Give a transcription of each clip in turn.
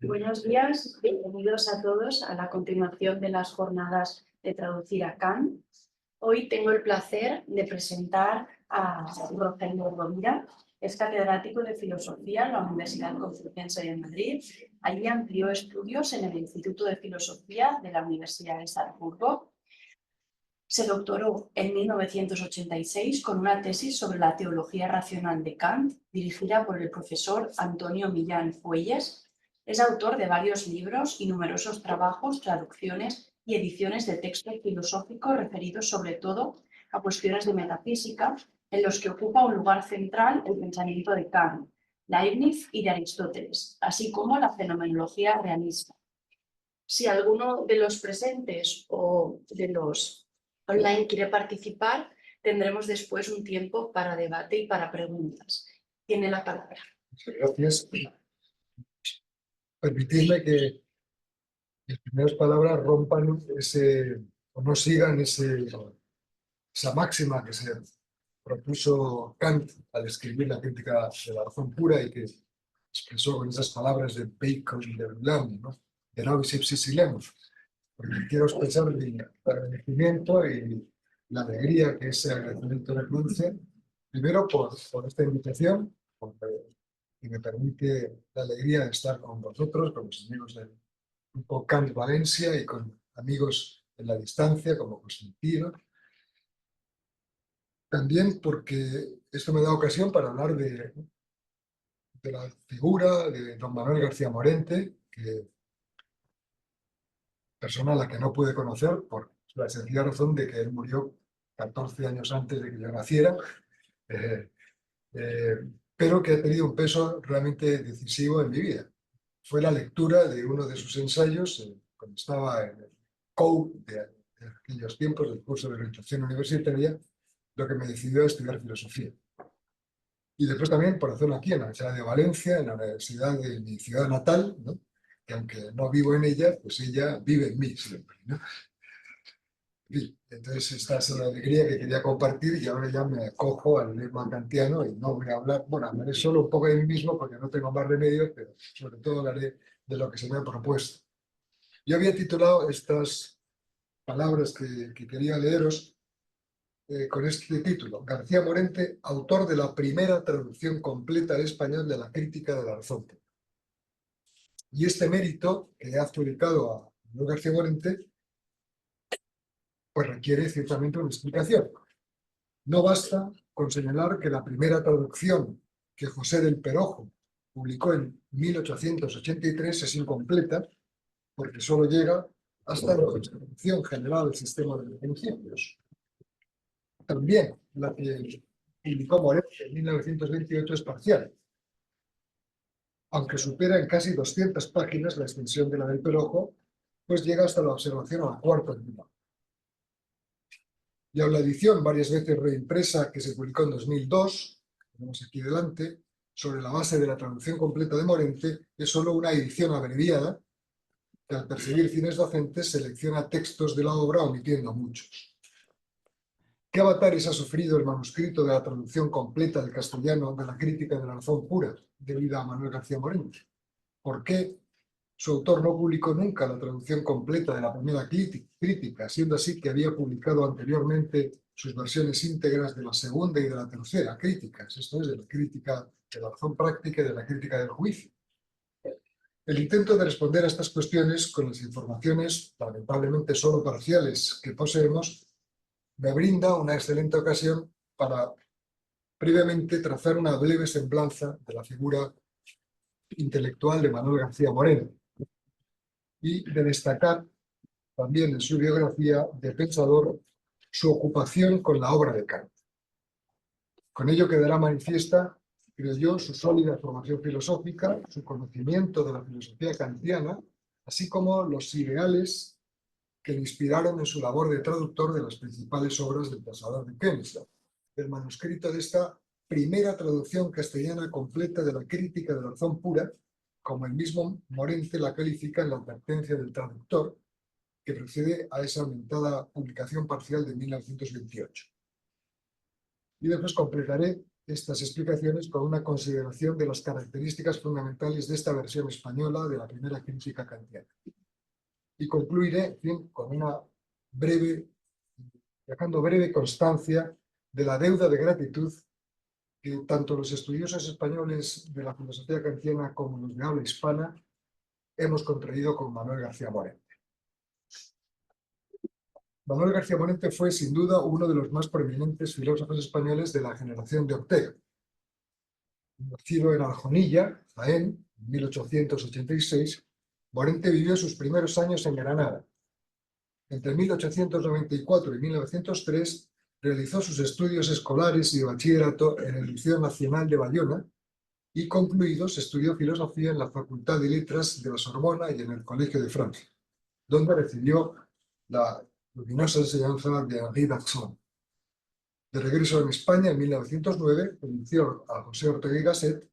Buenos días, bienvenidos a todos a la continuación de las jornadas de Traducir a Kant. Hoy tengo el placer de presentar a Rogelio Rovira. Es catedrático de Filosofía en la Universidad Complutense de Madrid. Allí amplió estudios en el Instituto de Filosofía de la Universidad de Salzburgo. Se doctoró en 1986 con una tesis sobre la teología racional de Kant, dirigida por el profesor Antonio Millán Fuelles. Es autor de varios libros y numerosos trabajos, traducciones y ediciones de textos filosóficos referidos sobre todo a cuestiones de metafísica, en los que ocupa un lugar central el pensamiento de Kant, Leibniz y de Aristóteles, así como la fenomenología realista. Si alguno de los presentes o de los online quiere participar, tendremos después un tiempo para debate y para preguntas. Tiene la palabra. Muchas gracias. Permitidme que las primeras palabras rompan o no sigan esa máxima que se propuso Kant al escribir la crítica de la razón pura y que expresó con esas palabras de Bacon y de Bellamy, ¿no? De nobis ipsi silemus. Porque quiero expresar mi agradecimiento y la alegría que ese agradecimiento me produce, primero por esta invitación, que me permite la alegría de estar con vosotros, con los amigos del grupo Kant Valencia y con amigos en la distancia, como Cosentino. También porque esto me da ocasión para hablar de la figura de don Manuel García Morente, persona a la que no pude conocer por la sencilla razón de que él murió 14 años antes de que yo naciera, pero que ha tenido un peso realmente decisivo en mi vida. Fue la lectura de uno de sus ensayos cuando estaba en el COU de aquellos tiempos, del curso de orientación universitaria, lo que me decidió a estudiar filosofía. Y después también por hacerlo aquí, en la Universidad de Valencia, en la universidad de mi ciudad natal, ¿no? Que aunque no vivo en ella, pues ella vive en mí siempre, ¿no? Entonces esta es la alegría que quería compartir y ahora ya me acojo al lema kantiano y no voy a hablar, bueno, hablaré solo un poco de mí mismo porque no tengo más remedio, pero sobre todo hablaré de lo que se me ha propuesto. Yo había titulado estas palabras que quería leeros con este título: García Morente, autor de la primera traducción completa al español de la crítica de la razón. Y este mérito que he adjudicado a Manuel García Morente pues requiere ciertamente una explicación. No basta con señalar que la primera traducción que José del Perojo publicó en 1883 es incompleta, porque solo llega hasta la traducción general del sistema de principios. También la que publicó Morente en 1928 es parcial, aunque supera en casi 200 páginas la extensión de la del Perojo, pues llega hasta la observación a la cuarta línea. Y aun la edición, varias veces reimpresa, que se publicó en 2002, tenemos aquí delante, sobre la base de la traducción completa de Morente, es solo una edición abreviada que, al perseguir fines docentes, selecciona textos de la obra omitiendo muchos. ¿Qué avatares ha sufrido el manuscrito de la traducción completa del castellano de la crítica de la razón pura, debida a Manuel García Morente? ¿Por qué su autor no publicó nunca la traducción completa de la primera crítica, siendo así que había publicado anteriormente sus versiones íntegras de la segunda y de la tercera críticas, esto es, de la crítica de la razón práctica y de la crítica del juicio? El intento de responder a estas cuestiones con las informaciones, lamentablemente solo parciales, que poseemos, me brinda una excelente ocasión para previamente trazar una breve semblanza de la figura intelectual de Manuel García Morente y de destacar también en su biografía de pensador su ocupación con la obra de Kant. Con ello quedará manifiesta, creo yo, su sólida formación filosófica, su conocimiento de la filosofía kantiana, así como los ideales que le inspiraron en su labor de traductor de las principales obras del pensador de Königsberg. El manuscrito de esta primera traducción castellana completa de la crítica de la razón pura, como el mismo Morente la califica en la advertencia del traductor, que precede a esa aumentada publicación parcial de 1928. Y después completaré estas explicaciones con una consideración de las características fundamentales de esta versión española de la primera crítica kantiana. Y concluiré, en fin, con una dejando breve constancia de la deuda de gratitud que tanto los estudiosos españoles de la filosofía kantiana como los de habla hispana hemos contraído con Manuel García Morente. Manuel García Morente fue, sin duda, uno de los más prominentes filósofos españoles de la generación de Ortega. Nacido en Aljonilla, Jaén, en 1886, Morente vivió sus primeros años en Granada. Entre 1894 y 1903 realizó sus estudios escolares y de bachillerato en el Liceo Nacional de Bayona y, concluidos, estudió filosofía en la Facultad de Letras de la Sorbona y en el Colegio de Francia, donde recibió la luminosa enseñanza de Henri Bergson. De regreso en España en 1909, conoció a José Ortega y Gasset,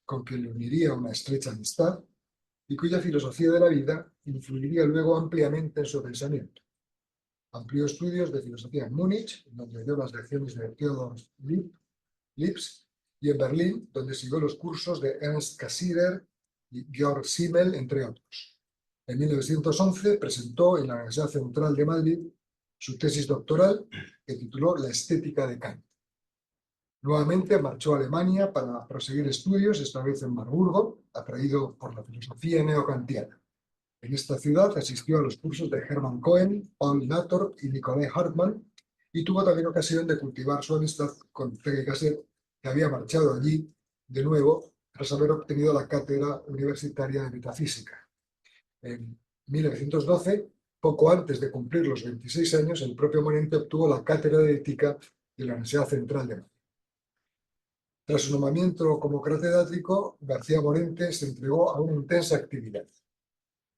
con quien le uniría una estrecha amistad y cuya filosofía de la vida influiría luego ampliamente en su pensamiento. Amplió estudios de filosofía en Múnich, donde dio las lecciones de Theodor Lipps, y en Berlín, donde siguió los cursos de Ernst Cassirer y Georg Simmel, entre otros. En 1911 presentó en la Universidad Central de Madrid su tesis doctoral, que tituló La estética de Kant. Nuevamente marchó a Alemania para proseguir estudios, esta vez en Marburgo, atraído por la filosofía neokantiana. En esta ciudad asistió a los cursos de Hermann Cohen, Paul Nator y Nicolai Hartmann, y tuvo también ocasión de cultivar su amistad con Ortega y Gasset, que había marchado allí de nuevo tras haber obtenido la cátedra universitaria de metafísica. En 1912, poco antes de cumplir los 26 años, el propio Morente obtuvo la cátedra de ética de la Universidad Central de Madrid. Tras su nombramiento como catedrático, García Morente se entregó a una intensa actividad.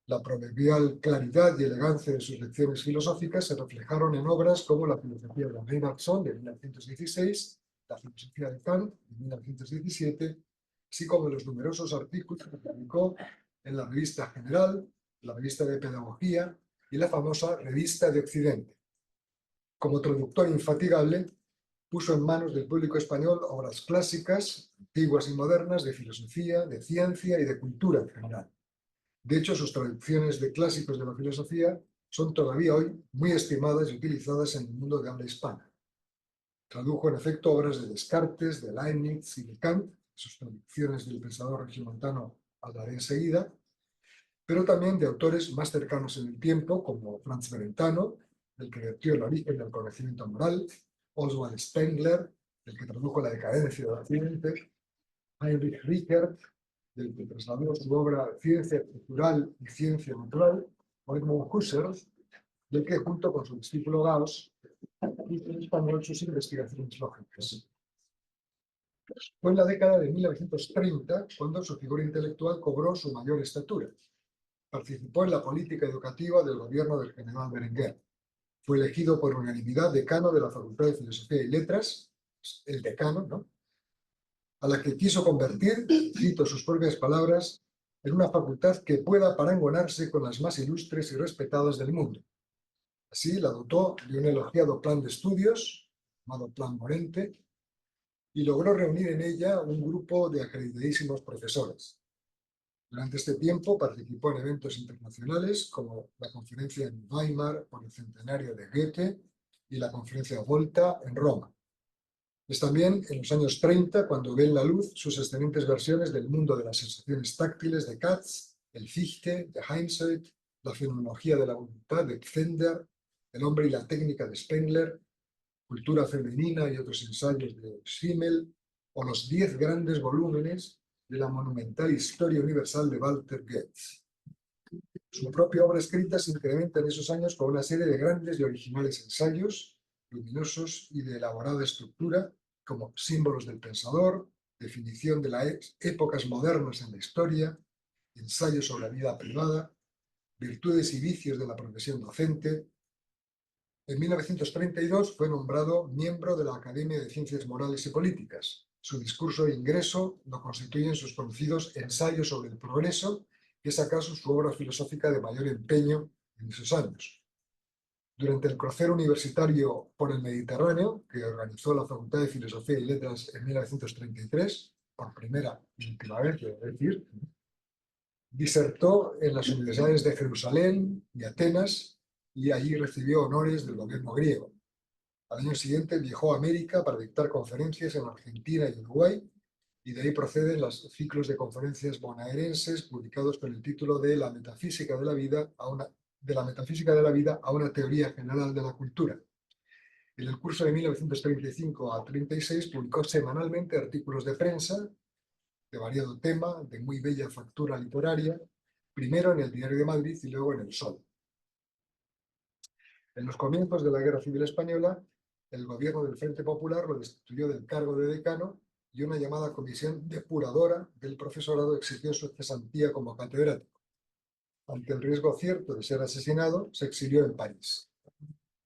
La proverbial claridad y elegancia de sus lecciones filosóficas se reflejaron en obras como la filosofía de Henri Bergson de 1916, la filosofía de Kant de 1917, así como los numerosos artículos que publicó en la Revista General, la Revista de Pedagogía y la famosa Revista de Occidente. Como traductor infatigable, puso en manos del público español obras clásicas, antiguas y modernas, de filosofía, de ciencia y de cultura en general. De hecho, sus traducciones de clásicos de la filosofía son todavía hoy muy estimadas y utilizadas en el mundo de habla hispana. Tradujo, en efecto, obras de Descartes, de Leibniz y de Kant, sus traducciones del pensador regiomontano hablaré enseguida, pero también de autores más cercanos en el tiempo, como Franz Brentano, el que vertió el origen del conocimiento moral, Oswald Spengler, el que tradujo La decadencia del Occidente, Heinrich Rickert, del que trasladó su obra Ciencia Cultural y Ciencia Natural, o Edmund Husserl, del que, junto con su discípulo Gauss, hizo en español sus investigaciones lógicas. Fue en la década de 1930 cuando su figura intelectual cobró su mayor estatura. Participó en la política educativa del gobierno del general Berenguer. Fue elegido por unanimidad decano de la Facultad de Filosofía y Letras, el decano, ¿no?, a la que quiso convertir, cito sus propias palabras, en una facultad que pueda parangonarse con las más ilustres y respetadas del mundo. Así la dotó de un elogiado plan de estudios, llamado Plan Morente, y logró reunir en ella un grupo de acreditadísimos profesores. Durante este tiempo participó en eventos internacionales como la conferencia en Weimar por el centenario de Goethe y la conferencia Volta en Roma. Es también en los años 30 cuando ven la luz sus excelentes versiones del mundo de las sensaciones táctiles de Katz, el Fichte de Heinsohn, la fenomenología de la voluntad de Pfänder, el hombre y la técnica de Spengler, cultura femenina y otros ensayos de Schimmel, o los 10 grandes volúmenes de la monumental Historia Universal de Walter Goetz. Su propia obra escrita se incrementa en esos años con una serie de grandes y originales ensayos, luminosos y de elaborada estructura, como Símbolos del Pensador, Definición de las épocas modernas en la historia, Ensayo sobre la vida privada, Virtudes y vicios de la profesión docente. En 1932 fue nombrado miembro de la Academia de Ciencias Morales y Políticas. Su discurso de ingreso lo constituyen sus conocidos Ensayos sobre el progreso, que es acaso su obra filosófica de mayor empeño en esos años. Durante el crucero universitario por el Mediterráneo, que organizó la Facultad de Filosofía y Letras en 1933, por primera y última vez, quiero decir, disertó en las universidades de Jerusalén y Atenas y allí recibió honores del gobierno griego. Al año siguiente viajó a América para dictar conferencias en Argentina y Uruguay, y de ahí proceden los ciclos de conferencias bonaerenses publicados con el título de La metafísica de la vida a una teoría general de la cultura. En el curso de 1935 a 36 publicó semanalmente artículos de prensa de variado tema, de muy bella factura literaria, primero en el Diario de Madrid y luego en El Sol. En los comienzos de la Guerra Civil Española, el gobierno del Frente Popular lo destituyó del cargo de decano y una llamada comisión depuradora del profesorado exigió su cesantía como catedrático. Ante el riesgo cierto de ser asesinado, se exilió en París.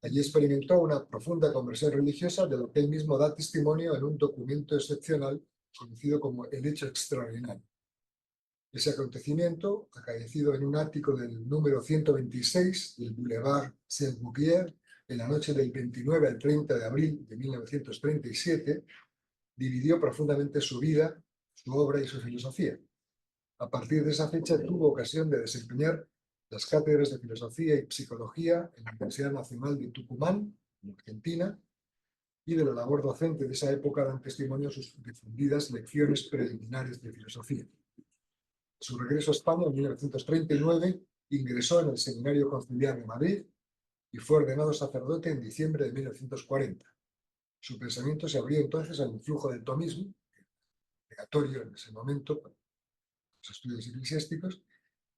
Allí experimentó una profunda conversión religiosa, de lo que él mismo da testimonio en un documento excepcional conocido como el Hecho Extraordinario. Ese acontecimiento, acaecido en un ático del número 126 del Boulevard Saint-Bouvier, en la noche del 29 al 30 de abril de 1937, dividió profundamente su vida, su obra y su filosofía. A partir de esa fecha tuvo ocasión de desempeñar las cátedras de Filosofía y Psicología en la Universidad Nacional de Tucumán, en Argentina, y de la labor docente de esa época dan testimonio sus difundidas lecciones preliminares de filosofía. A su regreso a España en 1939, ingresó en el Seminario Conciliar de Madrid y fue ordenado sacerdote en diciembre de 1940. Su pensamiento se abrió entonces al influjo del tomismo, obligatorio en ese momento para los estudios eclesiásticos,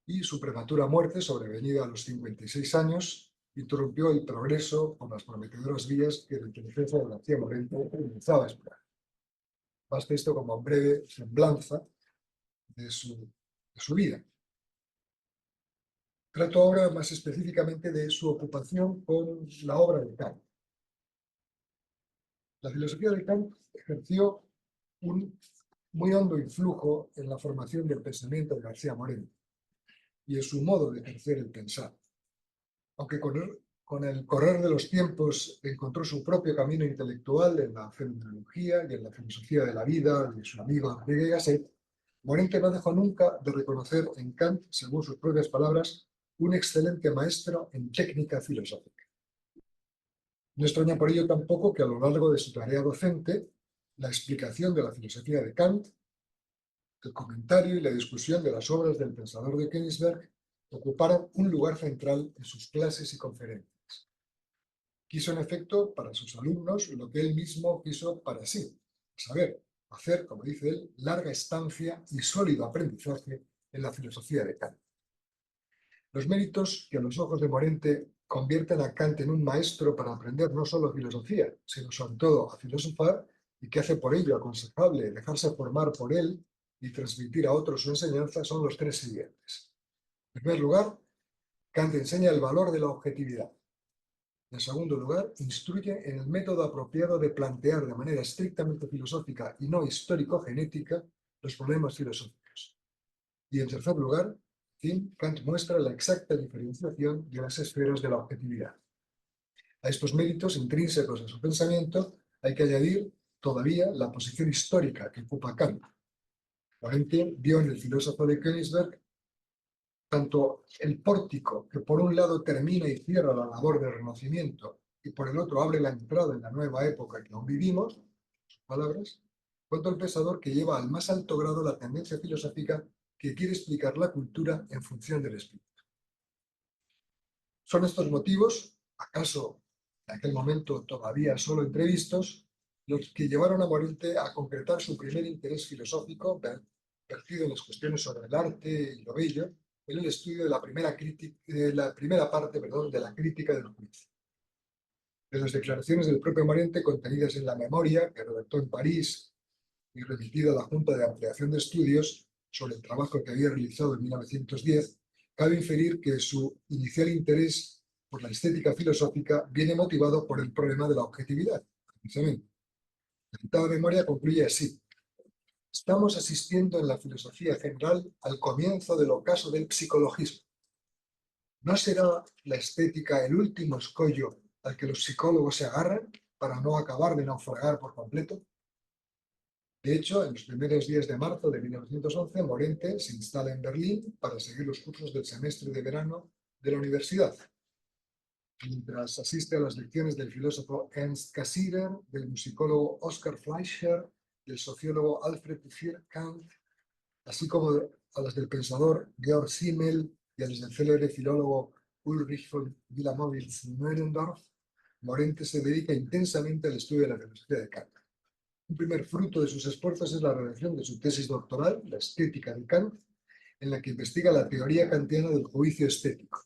y su prematura muerte, sobrevenida a los 56 años, interrumpió el progreso por las prometedoras vías que la inteligencia de García Moreno comenzaba a explorar. Basta esto como breve semblanza de su vida. Trato ahora más específicamente de su ocupación con la obra de Kant. La filosofía de Kant ejerció un muy hondo influjo en la formación del pensamiento de García Moreno y en su modo de ejercer el pensar. Aunque con el correr de los tiempos encontró su propio camino intelectual en la fenomenología y en la filosofía de la vida de su amigo Enrique Gasset, Morente no dejó nunca de reconocer en Kant, según sus propias palabras, un excelente maestro en técnica filosófica. No extraña por ello tampoco que a lo largo de su tarea docente, la explicación de la filosofía de Kant, el comentario y la discusión de las obras del pensador de Königsberg ocuparan un lugar central en sus clases y conferencias. Quiso, en efecto, para sus alumnos lo que él mismo quiso para sí, saber hacer, como dice él, larga estancia y sólido aprendizaje en la filosofía de Kant. Los méritos que a los ojos de Morente convierten a Kant en un maestro para aprender no solo filosofía, sino sobre todo a filosofar, y que hace por ello aconsejable dejarse formar por él y transmitir a otros su enseñanza, son los tres siguientes. En primer lugar, Kant enseña el valor de la objetividad. En segundo lugar, instruye en el método apropiado de plantear de manera estrictamente filosófica y no histórico-genética los problemas filosóficos. Y en tercer lugar, Kant muestra la exacta diferenciación de las esferas de la objetividad. A estos méritos intrínsecos de su pensamiento hay que añadir todavía la posición histórica que ocupa Kant. Morente vio en el filósofo de Königsberg tanto el pórtico que por un lado termina y cierra la labor del Renacimiento y por el otro abre la entrada en la nueva época que aún vivimos, sus palabras, cuanto el pensador que lleva al más alto grado la tendencia filosófica que quiere explicar la cultura en función del espíritu. Son estos motivos, acaso en aquel momento todavía solo entrevistos, los que llevaron a Morente a concretar su primer interés filosófico, vertido en las cuestiones sobre el arte y lo bello, en el estudio de la primera parte de la crítica del juicio. De las declaraciones del propio Morente contenidas en la memoria que redactó en París y remitida a la Junta de Ampliación de Estudios sobre el trabajo que había realizado en 1910, cabe inferir que su inicial interés por la estética filosófica viene motivado por el problema de la objetividad, precisamente. La citada memoria concluye así: estamos asistiendo en la filosofía general al comienzo del ocaso del psicologismo. ¿No será la estética el último escollo al que los psicólogos se agarran para no acabar de naufragar por completo? De hecho, en los primeros días de marzo de 1911, Morente se instala en Berlín para seguir los cursos del semestre de verano de la universidad. Mientras asiste a las lecciones del filósofo Ernst Cassirer, del musicólogo Oskar Fleischer, del sociólogo Alfred Kant, así como a las del pensador Georg Simmel y a las del célebre filólogo Ulrich von Wilamowitz-Moellendorff, Morente se dedica intensamente al estudio de la filosofía de Kant. Un primer fruto de sus esfuerzos es la redacción de su tesis doctoral, La estética de Kant, en la que investiga la teoría kantiana del juicio estético.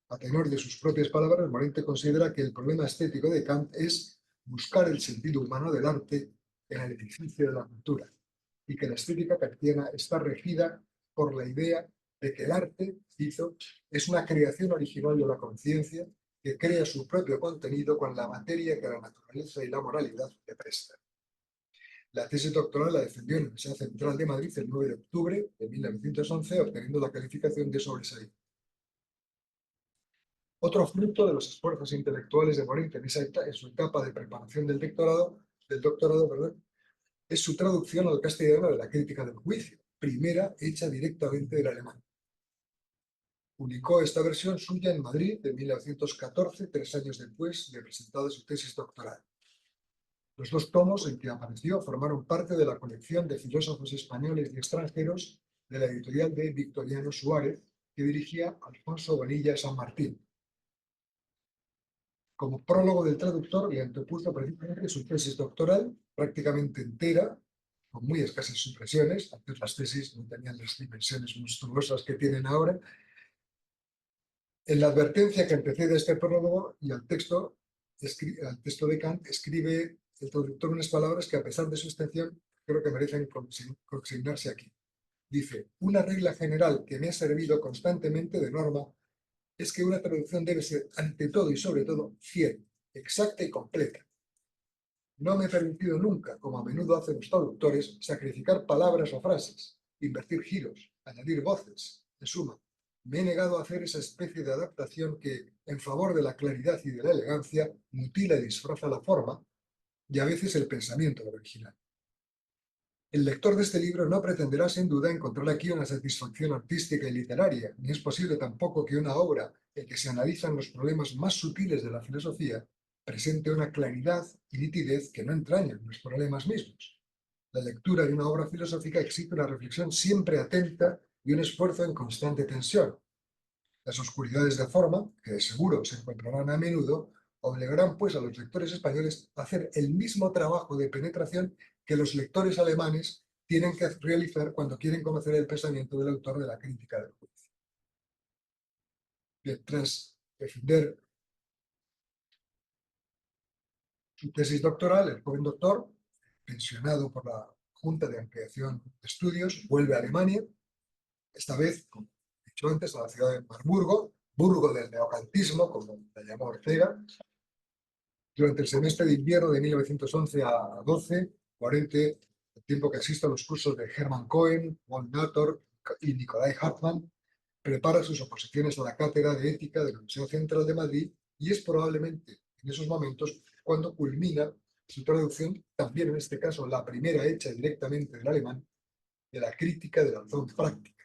A tenor de sus propias palabras, Morente considera que el problema estético de Kant es buscar el sentido humano del arte en el edificio de la cultura, y que la estética kantiana está regida por la idea de que el arte, cito, es una creación original de la conciencia que crea su propio contenido con la materia que la naturaleza y la moralidad le prestan. La tesis doctoral la defendió en la Universidad Central de Madrid el 9 de octubre de 1911, obteniendo la calificación de sobresaliente. Otro fruto de los esfuerzos intelectuales de Morente en su etapa de preparación del doctorado, es su traducción al castellano de la Crítica del Juicio, primera hecha directamente del alemán. Publicó esta versión suya en Madrid en 1914, 3 años después de presentada su tesis doctoral. Los 2 tomos en que apareció formaron parte de la colección de filósofos españoles y extranjeros de la editorial de Victoriano Suárez, que dirigía Alfonso Bonilla San Martín. Como prólogo del traductor, le antepuso precisamente su tesis doctoral, prácticamente entera, con muy escasas supresiones. Antes las tesis no tenían las dimensiones monstruosas que tienen ahora. En la advertencia que antecede a este prólogo y al texto de Kant, escribe el traductor unas palabras que, a pesar de su extensión, creo que merecen consignarse aquí. Dice: una regla general que me ha servido constantemente de norma es que una traducción debe ser, ante todo y sobre todo, fiel, exacta y completa. No me he permitido nunca, como a menudo hacen los traductores, sacrificar palabras o frases, invertir giros, añadir voces. En suma, me he negado a hacer esa especie de adaptación que, en favor de la claridad y de la elegancia, mutila y disfraza la forma y a veces el pensamiento del original. El lector de este libro no pretenderá sin duda encontrar aquí una satisfacción artística y literaria, ni es posible tampoco que una obra en que se analizan los problemas más sutiles de la filosofía presente una claridad y nitidez que no entrañan los problemas mismos. La lectura de una obra filosófica exige una reflexión siempre atenta y un esfuerzo en constante tensión. Las oscuridades de forma, que de seguro se encontrarán a menudo, obligarán pues a los lectores españoles a hacer el mismo trabajo de penetración que los lectores alemanes tienen que realizar cuando quieren conocer el pensamiento del autor de la Crítica del Juicio. Bien, tras defender su tesis doctoral, el joven doctor, pensionado por la Junta de Ampliación de Estudios, vuelve a Alemania, esta vez, como he dicho antes, a la ciudad de Marburgo, Burgo del neocantismo, como la llamó Ortega. Durante el semestre de invierno de 1911 a 12, Morente, el tiempo que asiste a los cursos de Hermann Cohen, von Nator y Nicolai Hartmann, prepara sus oposiciones a la cátedra de ética de la Universidad Central de Madrid, y es probablemente en esos momentos cuando culmina su traducción, también en este caso la primera hecha directamente del alemán, de la Crítica de la Razón Práctica.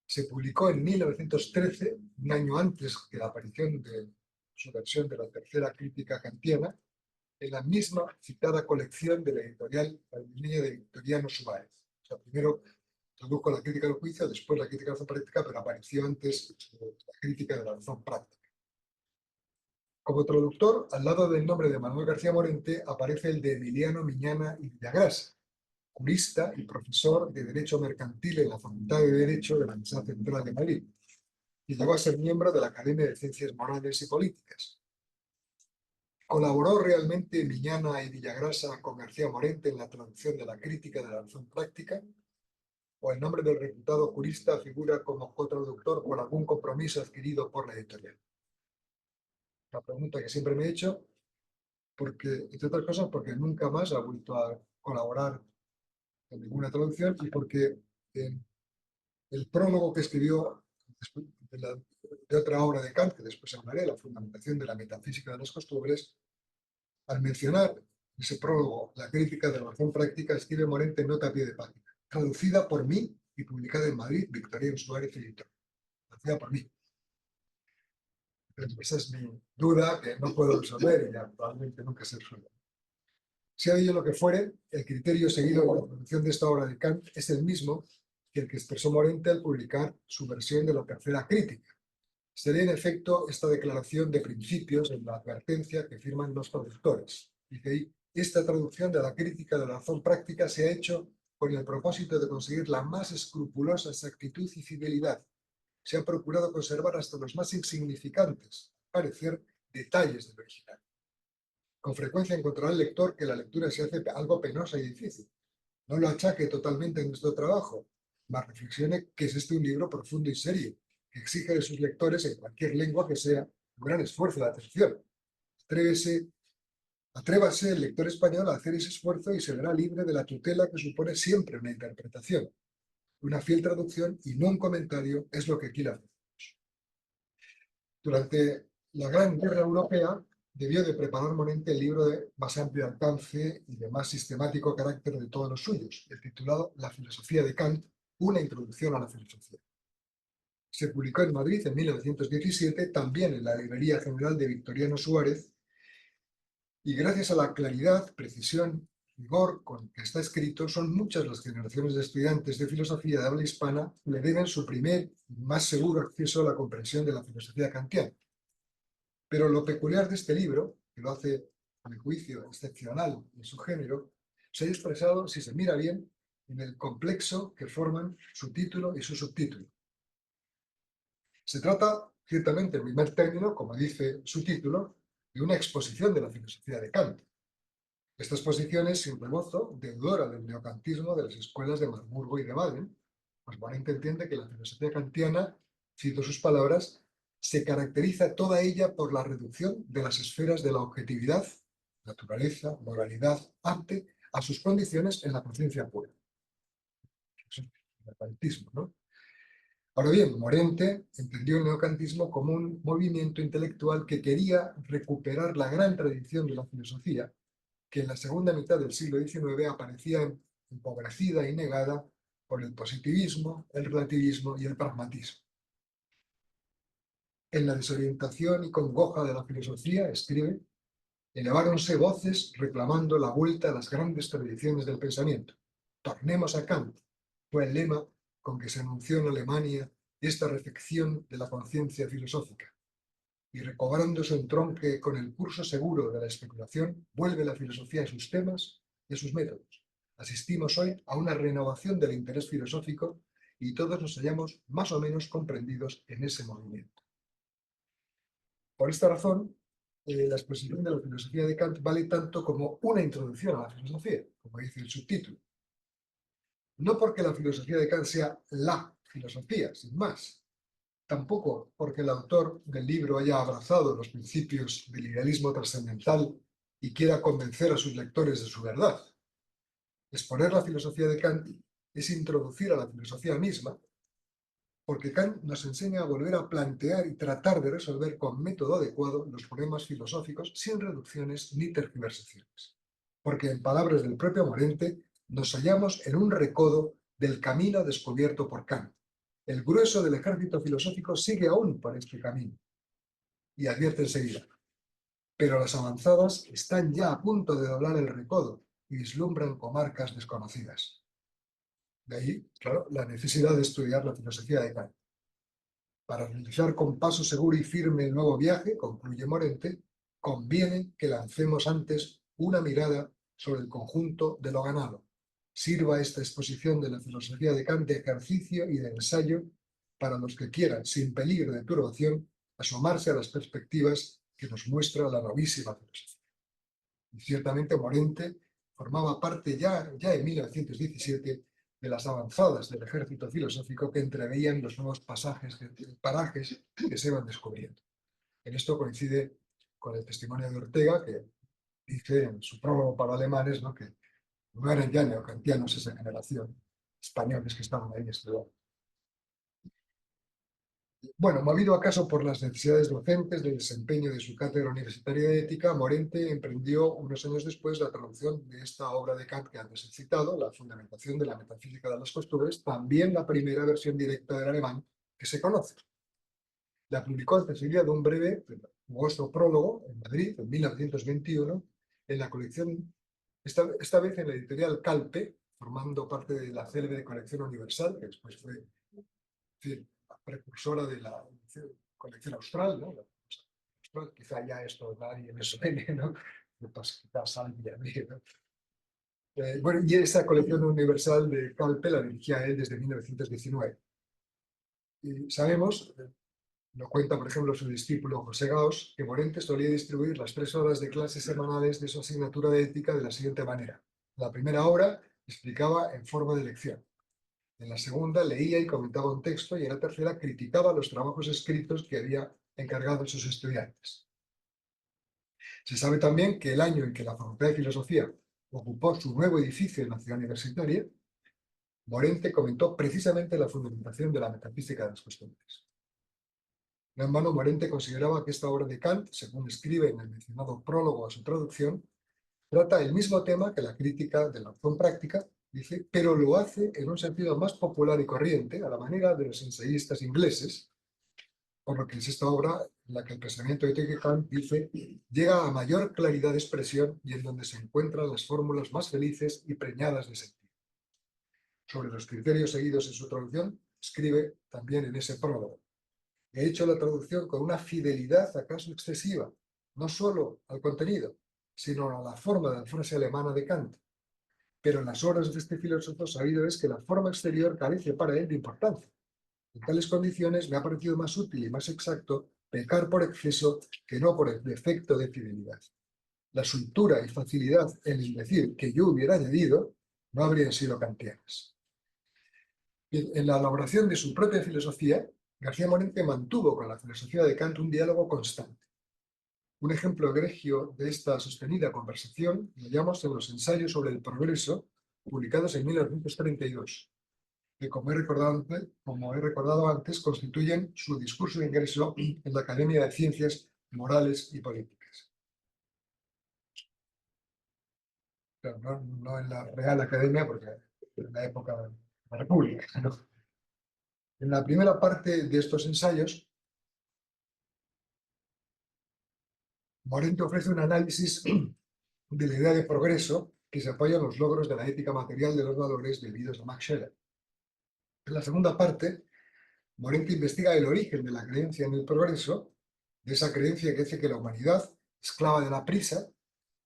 Se publicó en 1913, un año antes que la aparición de su versión de la tercera crítica kantiana, en la misma citada colección de la editorial madrileña de Victoriano Suárez. O sea, primero tradujo la Crítica del Juicio, después la Crítica de la Razón Práctica, pero apareció antes la Crítica de la Razón Práctica. Como traductor, al lado del nombre de Manuel García Morente, aparece el de Emiliano Miñana y Villagrasa, jurista y profesor de Derecho Mercantil en la Facultad de Derecho de la Universidad Central de Madrid, y llegó a ser miembro de la Academia de Ciencias Morales y Políticas. ¿Colaboró realmente Miñana y Villagrasa con García Morente en la traducción de la Crítica de la Razón Práctica? ¿O el nombre del reputado jurista figura como cotraductor por algún compromiso adquirido por la editorial? Una pregunta que siempre me he hecho, porque, entre otras cosas, porque nunca más ha vuelto a colaborar en ninguna traducción, y porque el prólogo que escribió de otra obra de Kant, que después hablaré, La fundamentación de la metafísica de las costumbres, al mencionar ese prólogo, la crítica de la razón práctica, escribe Morente nota a pie de página, traducida por mí y publicada en Madrid, Victoriano Suárez Editor. Traducida por mí. Entonces, esa es mi duda que no puedo resolver y ya probablemente nunca se resuelva. Sea ello lo que fuere, el criterio seguido en la producción de esta obra de Kant es el mismo que el que expresó Morente al publicar su versión de la tercera crítica. Sería en efecto esta declaración de principios en la advertencia que firman los traductores. Dice ahí, esta traducción de la crítica de la razón práctica se ha hecho con el propósito de conseguir la más escrupulosa exactitud y fidelidad. Se ha procurado conservar hasta los más insignificantes, al parecer, detalles del original. Con frecuencia encontrará el lector que la lectura se hace algo penosa y difícil. No lo achaque totalmente en nuestro trabajo, mas reflexione que es este un libro profundo y serio, que exige de sus lectores, en cualquier lengua que sea, un gran esfuerzo de atención. Atrévase el lector español a hacer ese esfuerzo y se verá libre de la tutela que supone siempre una interpretación. Una fiel traducción y no un comentario es lo que aquí le hacemos. Durante la Gran Guerra Europea, debió de preparar Morente el libro de más amplio alcance y de más sistemático carácter de todos los suyos, el titulado La filosofía de Kant, una introducción a la filosofía. Se publicó en Madrid en 1917, también en la Librería General de Victoriano Suárez, y gracias a la claridad, precisión, rigor con que está escrito, son muchas las generaciones de estudiantes de filosofía de habla hispana que le deben su primer y más seguro acceso a la comprensión de la filosofía kantiana. Pero lo peculiar de este libro, que lo hace, a mi juicio, excepcional en su género, se ha expresado, si se mira bien, en el complexo que forman su título y su subtítulo. Se trata, ciertamente, en primer término, como dice su título, de una exposición de la filosofía de Kant. Esta exposición es, sin rebozo, deudora del neocantismo de las escuelas de Marburgo y de Baden, pues Morente entiende que la filosofía kantiana, cito sus palabras, se caracteriza toda ella por la reducción de las esferas de la objetividad, naturaleza, moralidad, arte, a sus condiciones en la conciencia pura. Es el neocantismo, ¿no? Ahora bien, Morente entendió el neocantismo como un movimiento intelectual que quería recuperar la gran tradición de la filosofía, que en la segunda mitad del siglo XIX aparecía empobrecida y negada por el positivismo, el relativismo y el pragmatismo. En la desorientación y congoja de la filosofía, escribe, eleváronse voces reclamando la vuelta a las grandes tradiciones del pensamiento. Tornemos a Kant, fue el lema con que se anunció en Alemania esta reflexión de la conciencia filosófica. Y recobrando su entronque con el curso seguro de la especulación, vuelve la filosofía a sus temas y a sus métodos. Asistimos hoy a una renovación del interés filosófico y todos nos hallamos más o menos comprendidos en ese movimiento. Por esta razón, la exposición de la filosofía de Kant vale tanto como una introducción a la filosofía, como dice el subtítulo. No porque la filosofía de Kant sea la filosofía, sin más. Tampoco porque el autor del libro haya abrazado los principios del idealismo trascendental y quiera convencer a sus lectores de su verdad. Exponer la filosofía de Kant es introducir a la filosofía misma, porque Kant nos enseña a volver a plantear y tratar de resolver con método adecuado los problemas filosóficos sin reducciones ni tergiversaciones. Porque, en palabras del propio Morente, nos hallamos en un recodo del camino descubierto por Kant. El grueso del ejército filosófico sigue aún por este camino. Y advierte enseguida, pero las avanzadas están ya a punto de doblar el recodo y vislumbran comarcas desconocidas. De ahí, claro, la necesidad de estudiar la filosofía de Kant. Para realizar con paso seguro y firme el nuevo viaje, concluye Morente, conviene que lancemos antes una mirada sobre el conjunto de lo ganado. Sirva esta exposición de la filosofía de Kant de ejercicio y de ensayo para los que quieran, sin peligro de turbación, asomarse a las perspectivas que nos muestra la novísima filosofía. Y ciertamente Morente formaba parte ya en 1917 de las avanzadas del ejército filosófico que entreveían los nuevos parajes que se iban descubriendo. En esto coincide con el testimonio de Ortega, que dice en su prólogo para alemanes, ¿no?, que no eran ya neocantianos esa generación, españoles que estaban ahí estudiando. Bueno, movido acaso por las necesidades docentes del desempeño de su cátedra universitaria de ética, Morente emprendió unos años después la traducción de esta obra de Kant que antes he citado, La fundamentación de la metafísica de las costumbres, también la primera versión directa del alemán que se conoce. La publicó ante seguida de un breve, jugoso prólogo en Madrid en 1921, en la colección, esta vez en la editorial Calpe, formando parte de la célebre colección Universal, que después fue, en fin, la precursora de la colección Austral, ¿no? Austral, quizá ya esto nadie me suene, ¿no? Pues quizás alguien, ¿no? Bueno, y esa colección universal de Calpe la dirigía él desde 1919. Y sabemos, lo cuenta, por ejemplo, su discípulo José Gauss, que Morente solía distribuir las 3 horas de clases semanales de su asignatura de ética de la siguiente manera. La primera hora explicaba en forma de lección. En la segunda leía y comentaba un texto y en la tercera criticaba los trabajos escritos que había encargado a sus estudiantes. Se sabe también que el año en que la Facultad de Filosofía ocupó su nuevo edificio en la ciudad universitaria, Morente comentó precisamente la fundamentación de la metafísica de las costumbres. No en vano, Morente consideraba que esta obra de Kant, según escribe en el mencionado prólogo a su traducción, trata el mismo tema que la crítica de la opción práctica, dice, pero lo hace en un sentido más popular y corriente, a la manera de los ensayistas ingleses, por lo que es esta obra en la que el pensamiento ético de Kant, dice, llega a mayor claridad de expresión y en donde se encuentran las fórmulas más felices y preñadas de sentido. Sobre los criterios seguidos en su traducción, escribe también en ese prólogo. He hecho la traducción con una fidelidad acaso excesiva, no solo al contenido, sino a la forma de la frase alemana de Kant. Pero en las obras de este filósofo sabido es que la forma exterior carece para él de importancia. En tales condiciones me ha parecido más útil y más exacto pecar por exceso que no por el defecto de fidelidad. La soltura y facilidad en el decir que yo hubiera añadido no habrían sido kantianas. En la elaboración de su propia filosofía, García Morente mantuvo con la filosofía de Kant un diálogo constante. Un ejemplo egregio de esta sostenida conversación lo hallamos en los ensayos sobre el progreso, publicados en 1932, que, como he recordado antes, constituyen su discurso de ingreso en la Academia de Ciencias Morales y Políticas. Claro, no en la Real Academia, porque en la época de la República, ¿no? En la primera parte de estos ensayos, Morente ofrece un análisis de la idea de progreso que se apoya en los logros de la ética material de los valores debidos a Max Scheler. En la segunda parte, Morente investiga el origen de la creencia en el progreso, de esa creencia que hace que la humanidad, esclava de la prisa,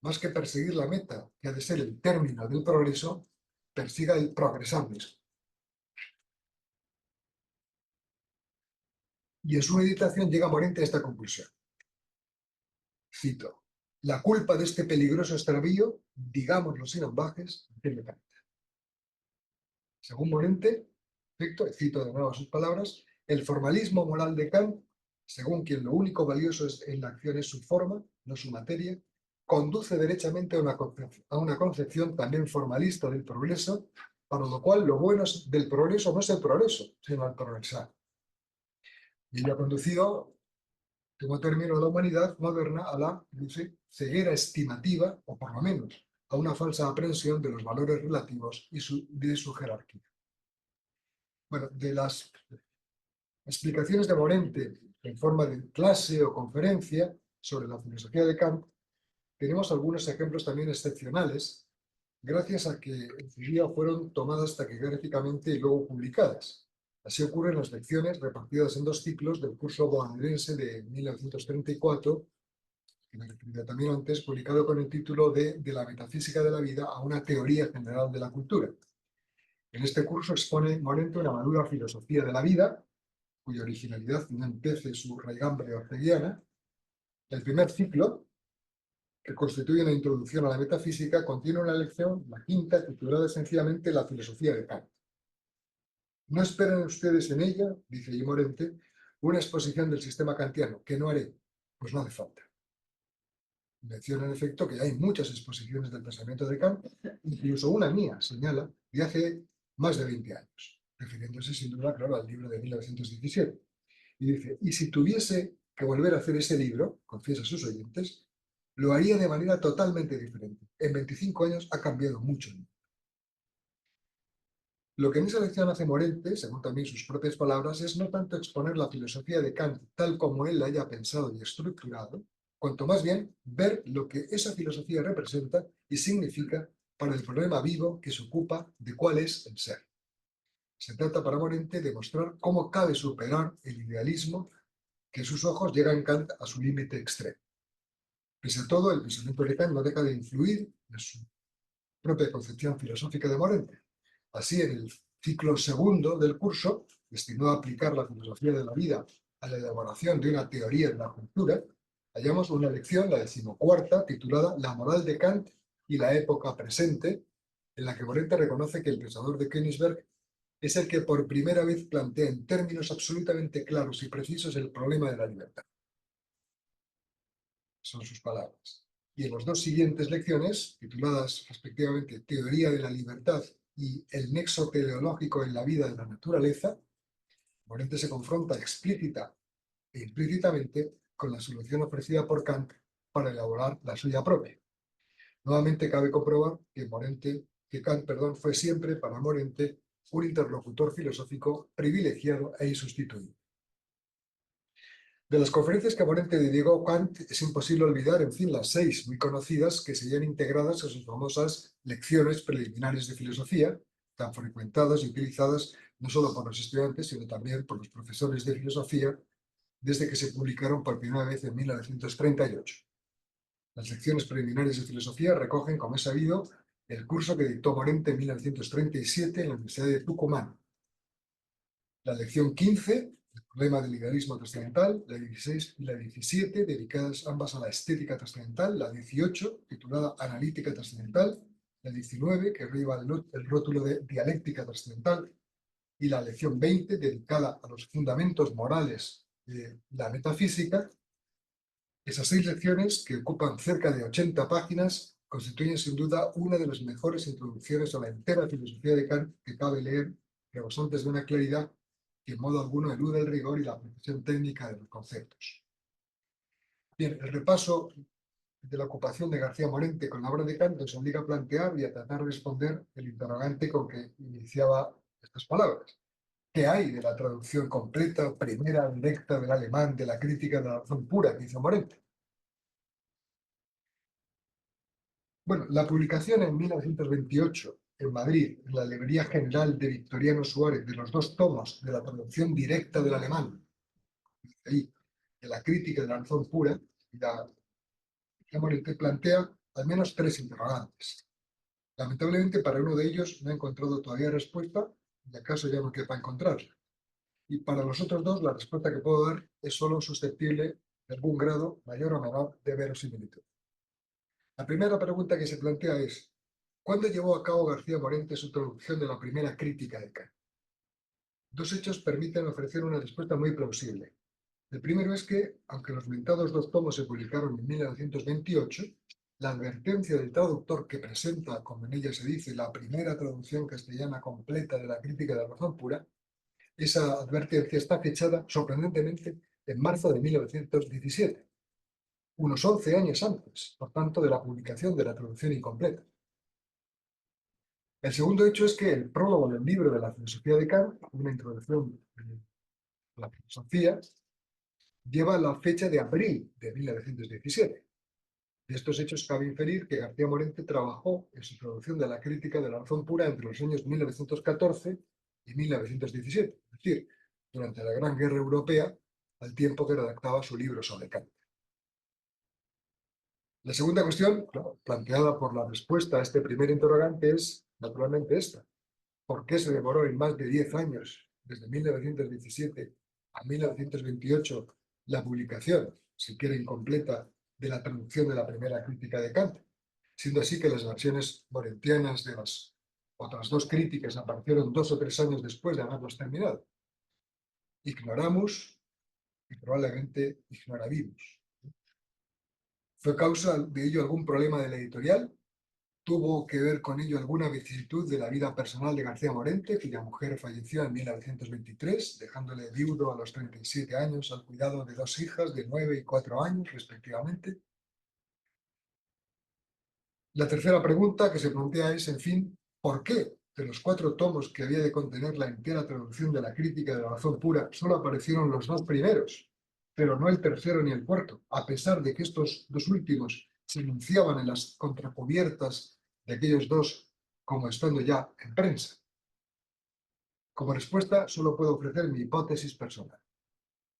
más que perseguir la meta, que ha de ser el término del progreso, persiga el progresar mismo. Y en su meditación llega Morente a esta conclusión. Cito: la culpa de este peligroso extravío, digámoslo sin ambajes, tiene Kant. Según Morente, cito de nuevo sus palabras, el formalismo moral de Kant, según quien lo único valioso en la acción es su forma, no su materia, conduce derechamente a una concepción también formalista del progreso, para lo cual lo bueno del progreso no es el progreso, sino el progresar. Y ello ha conducido, como término, a la humanidad moderna a la, dice, ceguera estimativa, o por lo menos a una falsa aprehensión de los valores relativos y de su jerarquía. Bueno, de las explicaciones de Morente en forma de clase o conferencia sobre la filosofía de Kant, tenemos algunos ejemplos también excepcionales, gracias a que en su día fueron tomadas taquigráficamente y luego publicadas. Así ocurre en las lecciones repartidas en 2 ciclos del curso bonaerense de 1934, que me refería también antes, publicado con el título de la metafísica de la vida a una teoría general de la cultura. En este curso expone Morente una madura filosofía de la vida, cuya originalidad no empece su raigambre orteguiana. El primer ciclo, que constituye una introducción a la metafísica, contiene una lección, la quinta, titulada sencillamente La filosofía de Kant. No esperen ustedes en ella, dice I. Morente, una exposición del sistema kantiano, que no haré, pues no hace falta. Menciona en efecto que hay muchas exposiciones del pensamiento de Kant, incluso una mía, señala, de hace más de 20 años, refiriéndose sin duda, claro, al libro de 1917. Y dice, y si tuviese que volver a hacer ese libro, confiesa a sus oyentes, lo haría de manera totalmente diferente. En 25 años ha cambiado mucho. Lo que en esa lección hace Morente, según también sus propias palabras, es no tanto exponer la filosofía de Kant tal como él la haya pensado y estructurado, cuanto más bien ver lo que esa filosofía representa y significa para el problema vivo que se ocupa de cuál es el ser. Se trata para Morente de mostrar cómo cabe superar el idealismo que a sus ojos llega en Kant a su límite extremo. Pese a todo, el pensamiento de Kant no deja de influir en su propia concepción filosófica de Morente. Así, en el ciclo segundo del curso, destinado a aplicar la filosofía de la vida a la elaboración de una teoría de la cultura, hallamos una lección, la 14ª, titulada La moral de Kant y la época presente, en la que Morente reconoce que el pensador de Königsberg es el que por primera vez plantea en términos absolutamente claros y precisos el problema de la libertad. Son sus palabras. Y en las dos siguientes lecciones, tituladas respectivamente Teoría de la libertad y El nexo teleológico en la vida de la naturaleza, Morente se confronta explícita e implícitamente con la solución ofrecida por Kant para elaborar la suya propia. Nuevamente cabe comprobar que Kant, fue siempre para Morente un interlocutor filosófico privilegiado e insustituible. De las conferencias que Morente dedicó Kant es imposible olvidar, en fin, las 6 muy conocidas que seguían integradas a sus famosas lecciones preliminares de filosofía, tan frecuentadas y utilizadas no solo por los estudiantes, sino también por los profesores de filosofía, desde que se publicaron por primera vez en 1938. Las lecciones preliminares de filosofía recogen, como es sabido, el curso que dictó Morente en 1937 en la Universidad de Tucumán. La lección 15, el problema del idealismo trascendental, la 16 y la 17, dedicadas ambas a la estética trascendental, la 18, titulada Analítica trascendental, la 19, que lleva el rótulo de Dialéctica trascendental, y la lección 20, dedicada a los fundamentos morales de la metafísica. Esas 6 lecciones, que ocupan cerca de 80 páginas, constituyen sin duda una de las mejores introducciones a la entera filosofía de Kant que cabe leer, rebosantes de una claridad que en modo alguno elude el rigor y la precisión técnica de los conceptos. Bien, el repaso de la ocupación de García Morente con la obra de Kant nos obliga a plantear y a tratar de responder el interrogante con que iniciaba estas palabras. ¿Qué hay de la traducción completa, primera, directa del alemán de la crítica de la razón pura que hizo Morente? Bueno, la publicación en 1928 en Madrid, en la Librería General de Victoriano Suárez, de los 2 tomos de la traducción directa del alemán, ahí, de la crítica de la razón pura, que plantea al menos 3 interrogantes. Lamentablemente, para uno de ellos no he encontrado todavía respuesta, y acaso ya no quepa encontrarla. Y para los otros 2, la respuesta que puedo dar es solo susceptible de algún grado, mayor o menor, de verosimilitud. La primera pregunta que se plantea es: ¿cuándo llevó a cabo García Morente su traducción de la primera crítica de Kant? 2 hechos permiten ofrecer una respuesta muy plausible. El primero es que, aunque los mentados 2 tomos se publicaron en 1928, la advertencia del traductor que presenta, como en ella se dice, la primera traducción castellana completa de la crítica de la razón pura, esa advertencia está fechada sorprendentemente en marzo de 1917, unos 11 años antes, por tanto, de la publicación de la traducción incompleta. El segundo hecho es que el prólogo del libro de la filosofía de Kant, una introducción a la filosofía, lleva la fecha de abril de 1917. De estos hechos cabe inferir que García Morente trabajó en su traducción de la crítica de la razón pura entre los años 1914 y 1917, es decir, durante la Gran Guerra Europea, al tiempo que redactaba su libro sobre Kant. La segunda cuestión, planteada por la respuesta a este primer interrogante, es naturalmente esta: ¿por qué se demoró en más de 10 años, desde 1917 a 1928, la publicación, si quiere incompleta, de la traducción de la primera crítica de Kant? Siendo así que las versiones morentianas de las otras 2 críticas aparecieron 2 o 3 años después de haberlos terminado. Ignoramos y probablemente ignorabimos. ¿Fue causa de ello algún problema de la editorial? ¿Tuvo que ver con ello alguna vicisitud de la vida personal de García Morente, cuya mujer falleció en 1923, dejándole viudo a los 37 años al cuidado de dos hijas de 9 y 4 años, respectivamente? La tercera pregunta que se plantea es, en fin, ¿por qué de los 4 tomos que había de contener la entera traducción de la crítica de la razón pura solo aparecieron los 2 primeros, pero no el tercero ni el cuarto, a pesar de que estos 2 últimos se enunciaban en las contracubiertas de aquellos 2 como estando ya en prensa? Como respuesta, solo puedo ofrecer mi hipótesis personal.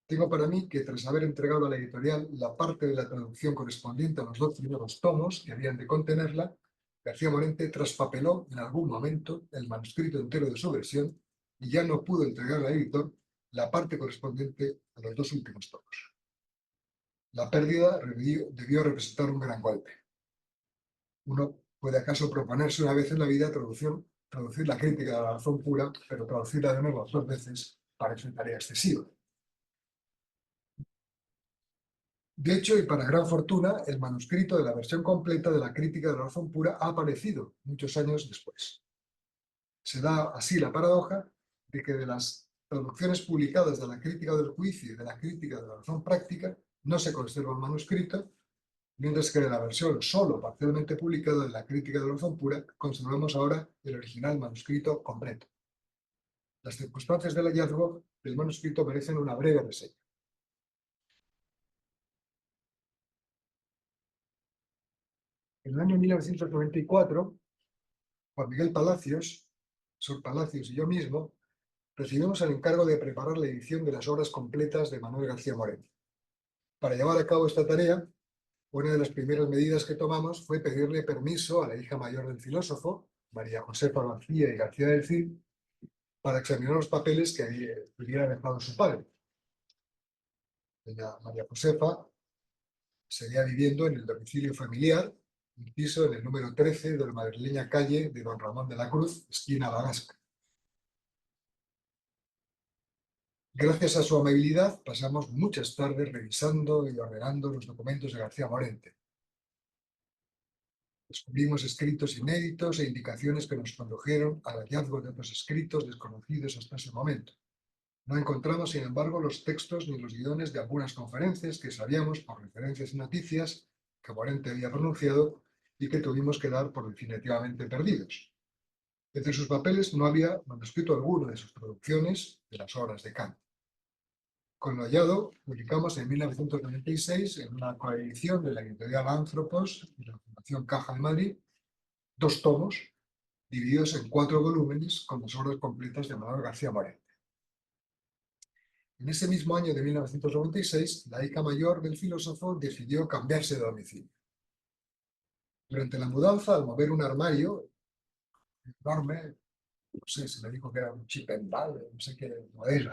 Tengo para mí que tras haber entregado a la editorial la parte de la traducción correspondiente a los 2 primeros tomos que habían de contenerla, García Morente traspapeló en algún momento el manuscrito entero de su versión y ya no pudo entregar al editor la parte correspondiente a los 2 últimos tomos. La pérdida debió representar un gran golpe. Uno puede acaso proponerse una vez en la vida traducir la crítica de la razón pura, pero traducirla de nuevo 2 veces parece una tarea excesiva. De hecho, y para gran fortuna, el manuscrito de la versión completa de la crítica de la razón pura ha aparecido muchos años después. Se da así la paradoja de que de las traducciones publicadas de la crítica del juicio y de la crítica de la razón práctica no se conserva el manuscrito, mientras que de la versión solo parcialmente publicada de la crítica de la razón pura conservamos ahora el original manuscrito completo. Las circunstancias del hallazgo del manuscrito merecen una breve reseña. En el año 1994, Juan Miguel Palacios, Sor Palacios y yo mismo recibimos el encargo de preparar la edición de las obras completas de Manuel García Morente. Para llevar a cabo esta tarea, una de las primeras medidas que tomamos fue pedirle permiso a la hija mayor del filósofo, María Josefa García y García del Cid, para examinar los papeles que hubiera dejado su padre. Doña María Josefa seguía viviendo en el domicilio familiar, un piso en el número 13 de la madrileña calle de Don Ramón de la Cruz, esquina La Gasca. Gracias a su amabilidad, pasamos muchas tardes revisando y ordenando los documentos de García Morente. Descubrimos escritos inéditos e indicaciones que nos condujeron al hallazgo de otros escritos desconocidos hasta ese momento. No encontramos, sin embargo, los textos ni los guiones de algunas conferencias que sabíamos por referencias y noticias que Morente había pronunciado y que tuvimos que dar por definitivamente perdidos. Entre sus papeles no había manuscrito alguno de sus traducciones de las obras de Kant. Con lo hallado, publicamos en 1996, en una coedición de la editorial Anthropos y la Fundación Caja de Madrid, 2 tomos, divididos en 4 volúmenes con las obras completas de Manuel García Morente. En ese mismo año de 1996, la hija mayor del filósofo decidió cambiarse de domicilio. Durante la mudanza, al mover un armario enorme, no sé, se me dijo que era un Chippendale, no sé qué modelo,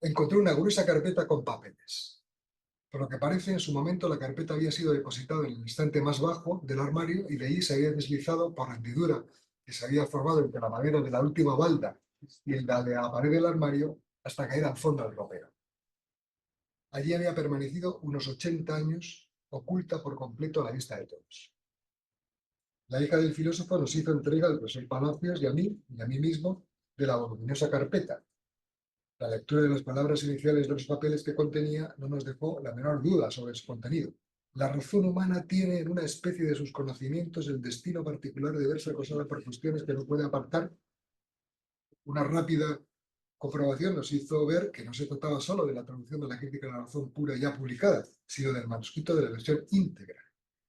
encontré una gruesa carpeta con papeles. Por lo que parece, en su momento la carpeta había sido depositada en el estante más bajo del armario y de allí se había deslizado por la hendidura que se había formado entre la madera de la última balda y la de la pared del armario hasta caer al fondo del ropero. Allí había permanecido unos 80 años, oculta por completo a la vista de todos. La hija del filósofo nos hizo entrega al profesor Palacios y a mí mismo de la voluminosa carpeta. La lectura de las palabras iniciales de los papeles que contenía no nos dejó la menor duda sobre su contenido. La razón humana tiene en una especie de sus conocimientos el destino particular de verse acosada por cuestiones que no puede apartar. Una rápida comprobación nos hizo ver que no se trataba solo de la traducción de la crítica de la razón pura ya publicada, sino del manuscrito de la versión íntegra,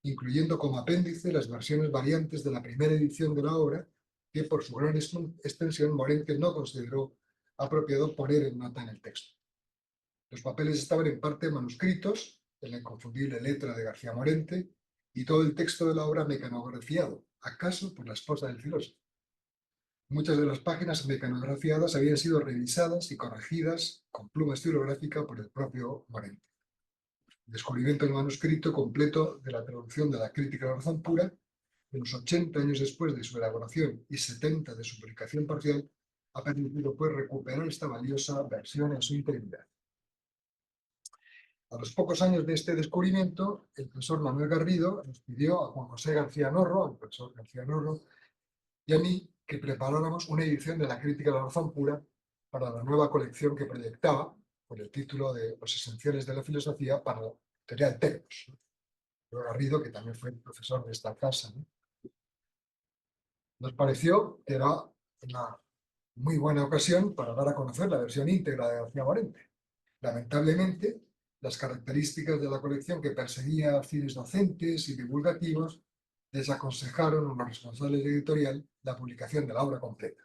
incluyendo como apéndice las versiones variantes de la primera edición de la obra, que por su gran extensión Morente no consideró apropiado poner en nota en el texto. Los papeles estaban en parte manuscritos, en la inconfundible letra de García Morente, y todo el texto de la obra mecanografiado, acaso por la esposa del filósofo. Muchas de las páginas mecanografiadas habían sido revisadas y corregidas con pluma estilográfica por el propio Morente. El descubrimiento del manuscrito completo de la traducción de la crítica de la razón pura, unos 80 años después de su elaboración y 70 de su publicación parcial, ha permitido pues recuperar esta valiosa versión en su integridad. A los pocos años de este descubrimiento, el profesor Manuel Garrido nos pidió a Juan José García Norro, al profesor García Norro, y a mí que preparáramos una edición de la crítica de la razón pura para la nueva colección que proyectaba, con el título de Los esenciales de la filosofía para la editorial Tecnos. Garrido, que también fue profesor de esta casa, ¿no? Nos pareció que era una muy buena ocasión para dar a conocer la versión íntegra de García Morente. Lamentablemente, las características de la colección que perseguía fines docentes y divulgativos desaconsejaron a los responsables de editorial la publicación de la obra completa,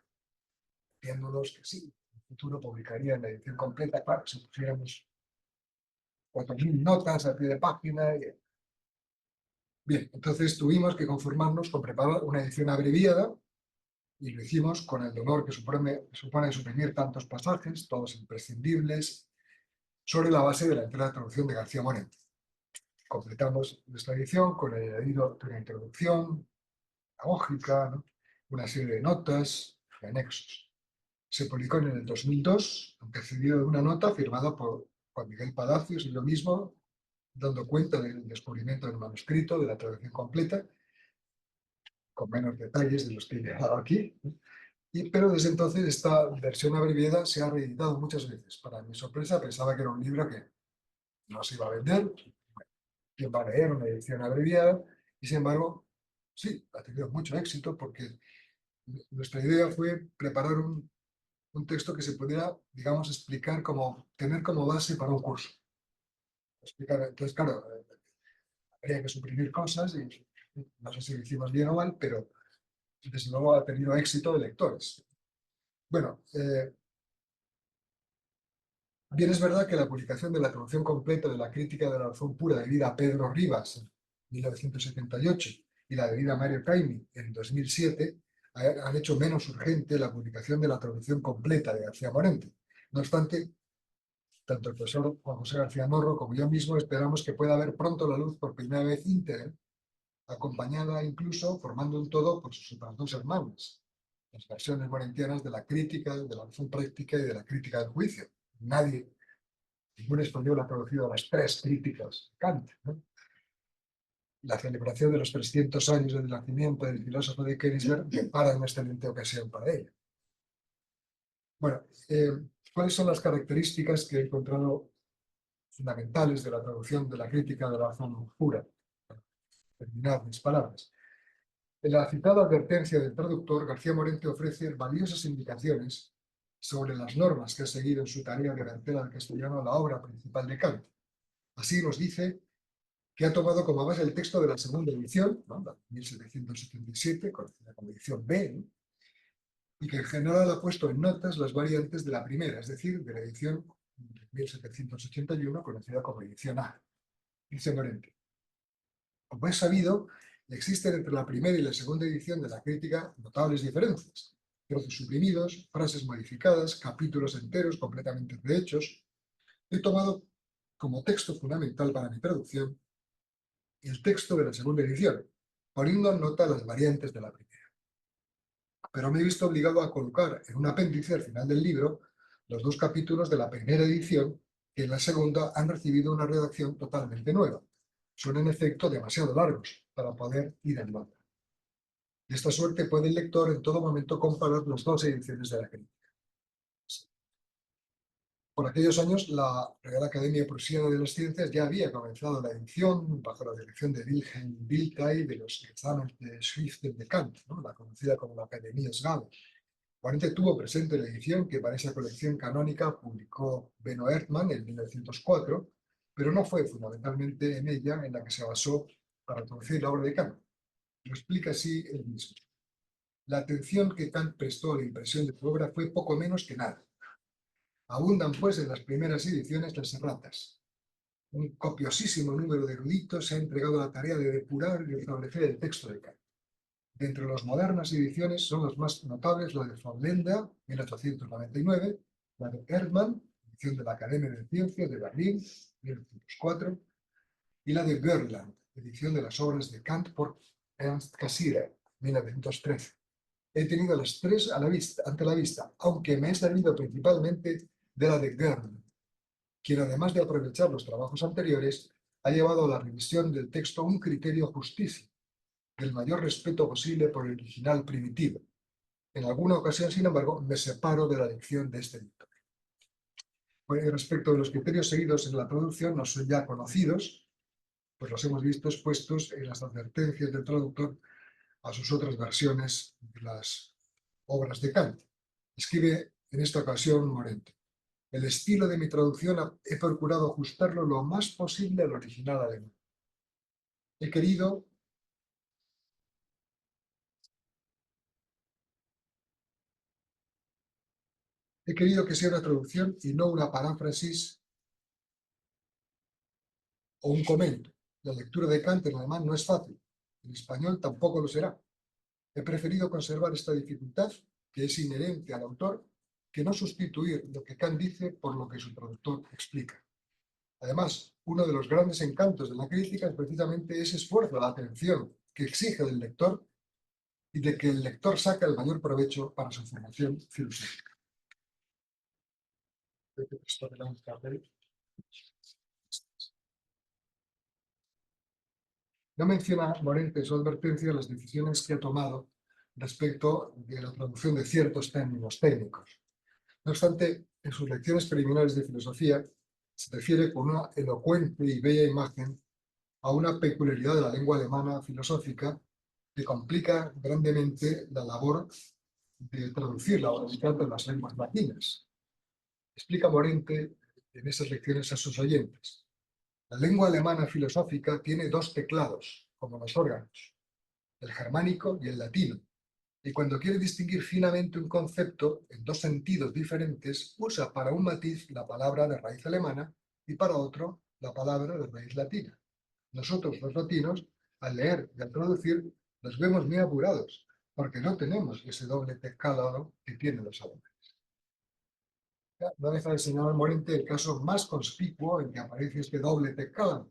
diciéndonos que sí, en el futuro publicarían la edición completa, claro, si pusiéramos 4.000 notas a pie de página. Bien, entonces tuvimos que conformarnos con preparar una edición abreviada y lo hicimos con el dolor que supone suprimir tantos pasajes, todos imprescindibles, sobre la base de la entera traducción de García Morente. Completamos nuestra edición con el añadido de una introducción pedagógica, ¿no? Una serie de notas y anexos. Se publicó en el 2002, antecedido de una nota firmada por Juan Miguel Palacios y yo mismo, dando cuenta del descubrimiento del manuscrito, de la traducción completa, con menos detalles de los que he dejado aquí. Pero desde entonces esta versión abreviada se ha reeditado muchas veces. Para mi sorpresa pensaba que era un libro que no se iba a vender, quién va a leer una edición abreviada, y sin embargo, sí, ha tenido mucho éxito porque nuestra idea fue preparar un texto que se pudiera, digamos, explicar como, tener como base para un curso. Entonces, claro, habría que suprimir cosas y no sé si lo hicimos bien o mal, pero desde luego ha tenido éxito de lectores. Bueno, bien es verdad que la publicación de la traducción completa de la crítica de la razón pura debida a Pedro Rivas en 1978 y la debida a Mario Caimi en 2007 han hecho menos urgente la publicación de la traducción completa de García Morente. No obstante, tanto el profesor Juan José García Norro como yo mismo esperamos que pueda ver pronto la luz por primera vez íntegra, acompañada incluso, formando un todo por sus otras dos hermanas, las versiones morentianas de la crítica, de la razón práctica y de la crítica del juicio. Ningún español ha traducido las tres críticas de Kant, ¿no? La celebración de los 300 años del nacimiento del filósofo de Königsberg prepara una excelente ocasión para ello. Bueno, ¿cuáles son las características que he encontrado fundamentales de la traducción de la crítica de la razón pura? Para terminar mis palabras. En la citada advertencia del traductor, García Morente ofrece valiosas indicaciones sobre las normas que ha seguido en su tarea de verter al castellano la obra principal de Kant. Así nos dice que ha tomado como base el texto de la segunda edición, ¿no? La 1777, conocida como edición B, ¿no? Y que en general ha puesto en notas las variantes de la primera, es decir, de la edición 1781, conocida como edición A. Dice Morente: como es sabido, existen entre la primera y la segunda edición de la crítica notables diferencias. Trozos suprimidos, frases modificadas, capítulos enteros completamente rehechos. He tomado como texto fundamental para mi traducción el texto de la segunda edición, poniendo en nota las variantes de la primera. Pero me he visto obligado a colocar en un apéndice al final del libro los dos capítulos de la primera edición, que en la segunda han recibido una redacción totalmente nueva. Son en efecto demasiado largos para poder ir en nota. De esta suerte puede el lector en todo momento comparar las dos ediciones de la crítica. Por aquellos años, la Real Academia Prusiana de las Ciencias ya había comenzado la edición bajo la dirección de Wilhelm Dilthey de los exámenes de Schriften de Kant, ¿no? La conocida como la Academia Sgade. Morente tuvo presente la edición que para esa colección canónica publicó Benno Ehrtmann en 1904, pero no fue fundamentalmente en ella en la que se basó para traducir la obra de Kant. Lo explica así él mismo. La atención que Kant prestó a la impresión de su obra fue poco menos que nada. Abundan, pues, en las primeras ediciones las erratas. Un copiosísimo número de eruditos se ha entregado a la tarea de depurar y restablecer el texto de Kant. De entre las modernas ediciones son las más notables la de von Lenda, 1899, la de Erdmann, edición de la Academia de Ciencias de Berlín, 1904, y la de Görland, edición de las obras de Kant por Ernst Cassirer, 1913. He tenido las tres ante la vista, aunque me he servido principalmente de la de Görland, quien además de aprovechar los trabajos anteriores, ha llevado a la revisión del texto un criterio justicia, del mayor respeto posible por el original primitivo. En alguna ocasión, sin embargo, me separo de la lección de este dictado. Respecto de los criterios seguidos en la traducción, no son ya conocidos, pues los hemos visto expuestos en las advertencias del traductor a sus otras versiones de las obras de Kant. Escribe en esta ocasión Morente: el estilo de mi traducción he procurado ajustarlo lo más posible al original alemán. He querido que sea una traducción y no una paráfrasis o un comento. La lectura de Kant en alemán no es fácil, en español tampoco lo será. He preferido conservar esta dificultad, que es inherente al autor, que no sustituir lo que Kant dice por lo que su traductor explica. Además, uno de los grandes encantos de la crítica es precisamente ese esfuerzo, la atención que exige del lector y de que el lector saca el mayor provecho para su formación filosófica. No menciona Morente en su advertencia las decisiones que ha tomado respecto de la traducción de ciertos términos técnicos. No obstante, en sus lecciones preliminares de filosofía se refiere con una elocuente y bella imagen a una peculiaridad de la lengua alemana filosófica que complica grandemente la labor de traducir la obra de Kant en las lenguas latinas. Explica Morente en esas lecciones a sus oyentes: la lengua alemana filosófica tiene dos teclados, como los órganos, el germánico y el latino, y cuando quiere distinguir finamente un concepto en dos sentidos diferentes, usa para un matiz la palabra de raíz alemana y para otro la palabra de raíz latina. Nosotros, los latinos, al leer y al traducir, nos vemos muy apurados, porque no tenemos ese doble teclado que tienen los alemanes. No deja de señalar Morente el caso más conspicuo en que aparece este doble teclado.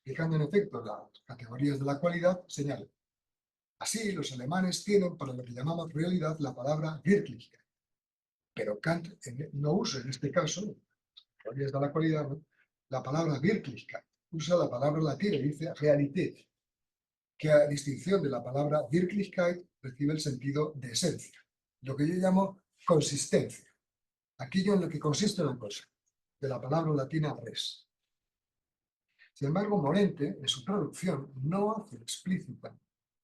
Fijando en efecto las categorías de la cualidad, señala: así, los alemanes tienen para lo que llamamos realidad la palabra Wirklichkeit, pero Kant no usa en este caso, categorías de la cualidad, ¿no?, la palabra Wirklichkeit, usa la palabra latina y dice Realität, que a distinción de la palabra Wirklichkeit recibe el sentido de esencia, lo que yo llamo consistencia, aquello en lo que consiste una cosa, de la palabra latina res. Sin embargo, Morente, en su traducción, no hace explícita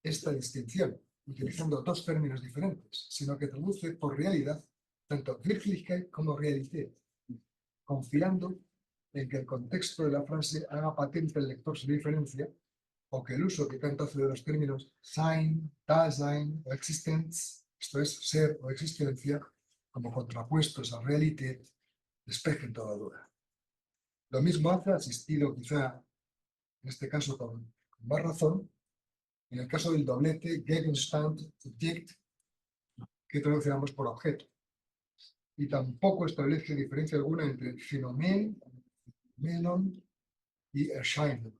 esta distinción, utilizando dos términos diferentes, sino que traduce por realidad tanto Wirklichkeit como Realität, confiando en que el contexto de la frase haga patente al lector su diferencia, o que el uso que Kant hace de los términos sein, Dasein o Existenz, esto es, ser o existencia, como contrapuestos a Realität, despejen toda duda. Lo mismo hace, asistido quizá en este caso con más razón, en el caso del doblete Gegenstand, Objekt, que traduciremos por objeto. Y tampoco establece diferencia alguna entre Phänomen, Phänomenon y Erscheinung,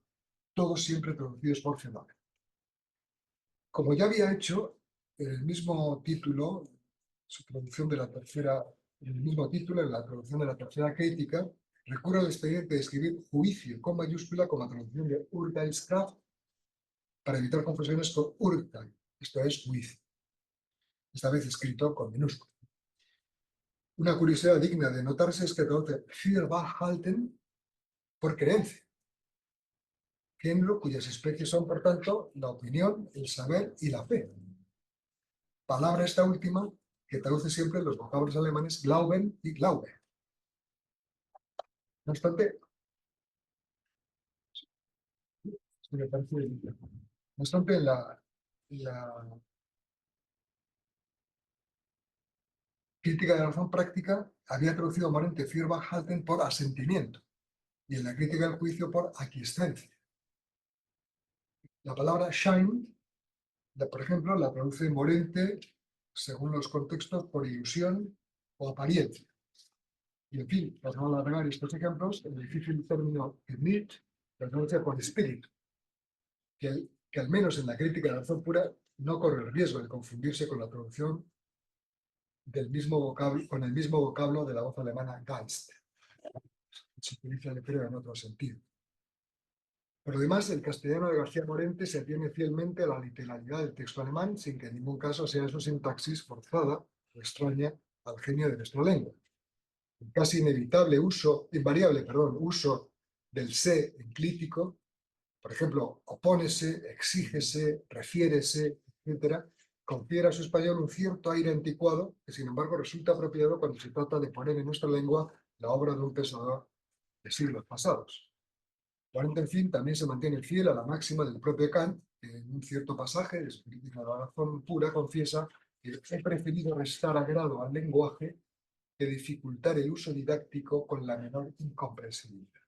todos siempre traducidos por fenómeno. Como ya había hecho en el mismo título, su traducción de la tercera, en el mismo título, en la traducción de la tercera crítica, recurre al expediente de escribir juicio con mayúscula como traducción de Urteilskraft para evitar confusiones con Urteil, esto es juicio, esta vez escrito con minúscula. Una curiosidad digna de notarse es que traduce für Wahrhalten por creencia, género cuyas especies son, por tanto, la opinión, el saber y la fe. Palabra esta última que traduce siempre los vocablos alemanes Glauben y Glaube. No obstante, la crítica de la razón práctica había traducido Morente für Wahrhalten por asentimiento y en la crítica del juicio por aquiescencia. La palabra Schein, por ejemplo, la traduce Morente, según los contextos, por ilusión o apariencia. Y en fin, para no alargar estos ejemplos, el difícil término Gemüt la traduce por espíritu, que al menos en la crítica de la razón pura no corre el riesgo de confundirse con la traducción del mismo vocablo, con el mismo vocablo de la voz alemana Geist. se utiliza, yo creo, en otro sentido. Por lo demás, el castellano de García Morente se atiene fielmente a la literalidad del texto alemán, sin que en ningún caso sea su sintaxis forzada o extraña al genio de nuestra lengua. El casi invariable uso del se enclítico, por ejemplo, opónese, exígese, refiérese, etc., confiere a su español un cierto aire anticuado que, sin embargo, resulta apropiado cuando se trata de poner en nuestra lengua la obra de un pensador de siglos pasados. Morente, en fin, también se mantiene fiel a la máxima del propio Kant, que en un cierto pasaje de su crítica de la razón pura confiesa que he preferido restar agrado al lenguaje que dificultar el uso didáctico con la menor incomprensibilidad.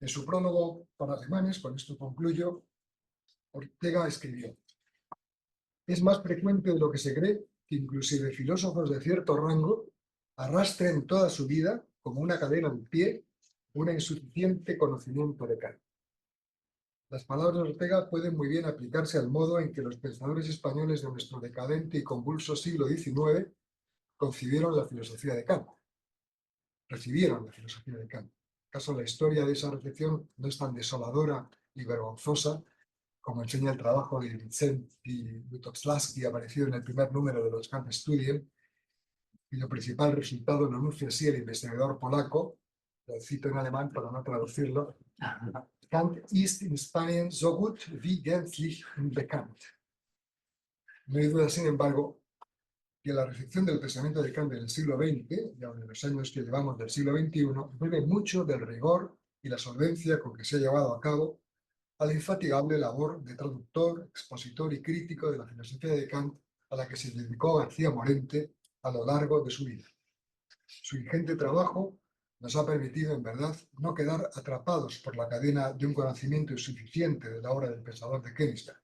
En su prólogo para alemanes, con esto concluyo, Ortega escribió: es más frecuente de lo que se cree que inclusive filósofos de cierto rango arrastren toda su vida, como una cadena de pie, un insuficiente conocimiento de Kant. Las palabras de Ortega pueden muy bien aplicarse al modo en que los pensadores españoles de nuestro decadente y convulso siglo XIX concibieron la filosofía de Kant, recibieron la filosofía de Kant. ¿Acaso la historia de esa recepción no es tan desoladora y vergonzosa como enseña el trabajo de Vicenti Lutosławski, aparecido en el primer número de los Kant-Studien, cuyo principal resultado lo anuncia así el investigador polaco, lo cito en alemán para no traducirlo: Kant ist in Spanien so gut wie gänzlich unbekannt. No hay duda, sin embargo, que la recepción del pensamiento de Kant en el siglo XX, ya en los años que llevamos del siglo XXI, bebe mucho del rigor y la solvencia con que se ha llevado a cabo a la infatigable labor de traductor, expositor y crítico de la filosofía de Kant, a la que se dedicó García Morente a lo largo de su vida. Su ingente trabajo nos ha permitido, en verdad, no quedar atrapados por la cadena de un conocimiento insuficiente de la obra del pensador de Königsberg.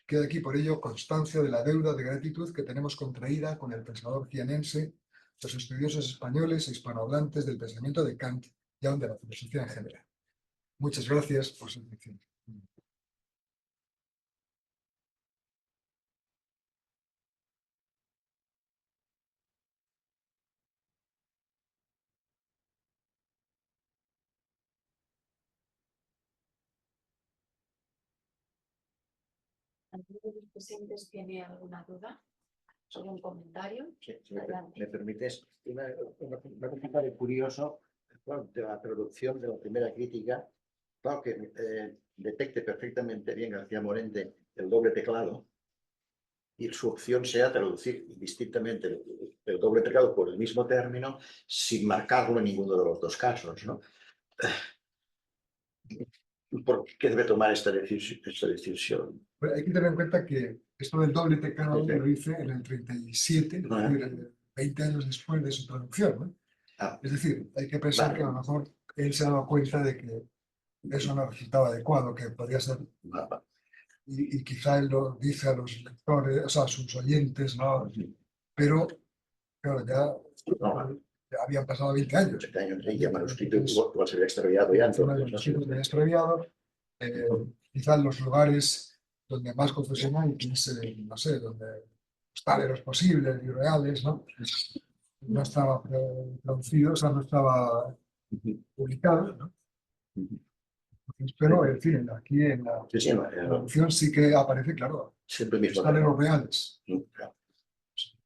Queda aquí, por ello, constancia de la deuda de gratitud que tenemos contraída con el pensador jienense, los estudiosos españoles e hispanohablantes del pensamiento de Kant y aún de la filosofía en general. Muchas gracias por su atención. ¿Alguno de los presentes tiene alguna duda sobre un comentario? Sí, si me permites, un comentario curioso, claro, de la traducción de la primera crítica, claro que detecte perfectamente bien García Morente el doble teclado y su opción sea traducir indistintamente el doble teclado por el mismo término sin marcarlo en ninguno de los dos casos, ¿no? ¿Por qué debe tomar esta decisión? Bueno, hay que tener en cuenta que esto del doble teclado lo hice en el 37, es decir, 20 años después de su traducción, ¿no? Es decir, hay que pensar que a lo mejor él se ha dado cuenta de que eso no resultaba adecuado, que podría ser, y quizá él lo dice a los lectores, o sea, a sus oyentes, ¿no? Pero, claro, ya habían pasado 20 años. 20 años, y el manuscrito igual se había extraviado ya. El manuscrito se había extraviado. Quizá en los lugares donde más confusión hay, que es, no sé, donde los táleros posibles y reales, ¿no? No estaba traducido, o sea, no estaba publicado, ¿no? Pero, en fin, aquí en la traducción sí que aparece, claro, siempre los mismo. táleros reales.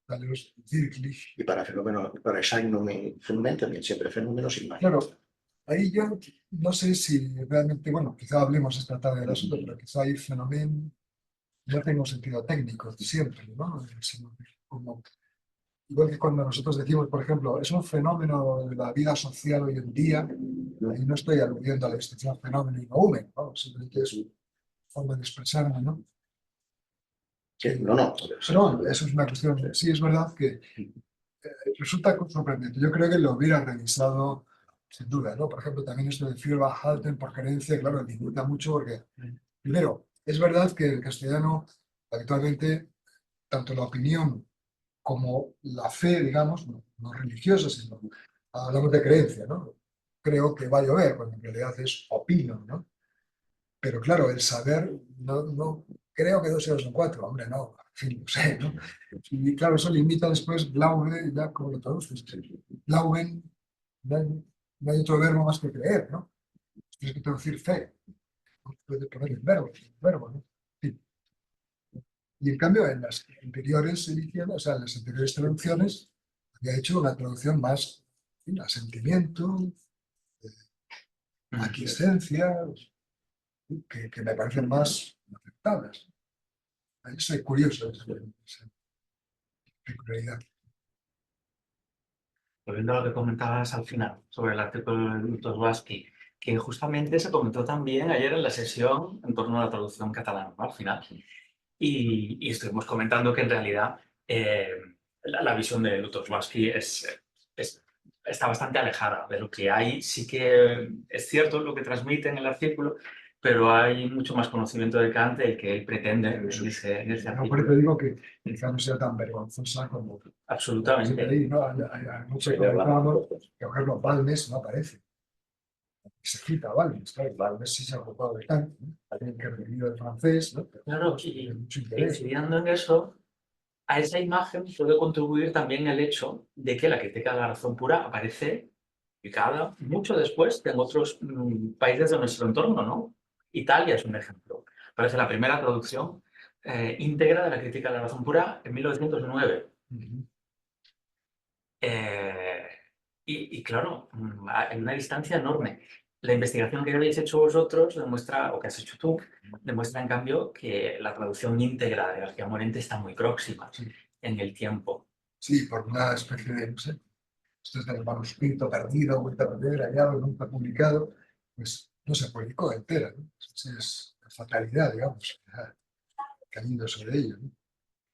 Táleros wirklich. Y para fenómenos, para fenómenos también siempre fenómenos imágenes. Claro, ahí yo no sé si realmente, bueno, quizá hablemos esta tarde del asunto, pero quizá hay fenómeno, no tengo sentido técnico siempre, ¿no? Sino como, igual que cuando nosotros decimos, por ejemplo, es un fenómeno de la vida social hoy en día, ahí no estoy aludiendo a la distinción fenómeno y volumen, ¿no? Simplemente es una forma de expresarme, ¿no? No. Pero eso es una cuestión de, sí, es verdad que resulta sorprendente. Yo creo que lo hubiera revisado sin duda, ¿no? Por ejemplo, también esto de Feuerbach-Halten por creencia, claro, limita mucho porque, primero, es verdad que el castellano habitualmente, tanto la opinión como la fe, digamos, no religiosa, sino hablamos de creencia, ¿no? Creo que va a llover, cuando en realidad es opino, ¿no? Pero claro, el saber, no creo que 2 y 2 son 4, hombre, no, en fin, no sé, ¿no? Y claro, eso limita después Glaube, ya como lo traduces, Glauben, no hay otro verbo más que creer, ¿no? Tienes que traducir fe. No puedes poner el verbo, ¿no? Sí. Y en cambio, en las anteriores ediciones, o sea, en las anteriores traducciones, había hecho una traducción más, en fin, a sentimiento, aquiescencia, que me parecen más aceptables. Ahí soy curioso de esa peculiaridad. Volviendo a lo que comentabas al final sobre el artículo de Lutosławski, que justamente se comentó también ayer en la sesión en torno a la traducción catalana, ¿no? Al final. Y estuvimos comentando que en realidad la visión de Lutosławski está bastante alejada de lo que hay. Sí que es cierto lo que transmite en el artículo, pero hay mucho más conocimiento de Kant del que él pretende en ese No, por artículo. eso digo que quizá no sea tan vergonzosa como... Absolutamente. Ahí, ¿no? Anoche comentábamos que, por ejemplo, Balmes no aparece. Se cita a Balmes, claro, Balmes sí se ha ocupado de Kant, ¿no? Alguien que ha vivido el francés, ¿no? Claro, Tiene y mucho interés. incidiendo en eso, a esa imagen puede contribuir también el hecho de que la crítica de la razón pura aparece publicada mucho después que en otros países de nuestro entorno, ¿no? Italia es un ejemplo. Aparece la primera traducción íntegra de la crítica de la razón pura en 1909. Y claro, hay una distancia enorme. La investigación que habéis hecho vosotros demuestra, o que has hecho tú, demuestra en cambio que la traducción íntegra de García Morente está muy próxima en el tiempo. Sí, por una especie de, no sé, esto es del manuscrito perdido, vuelta a perder, hallado, nunca publicado, pues no se publicó entera, ¿no? Esa es la fatalidad, digamos, que ha caído sobre ello, ¿no?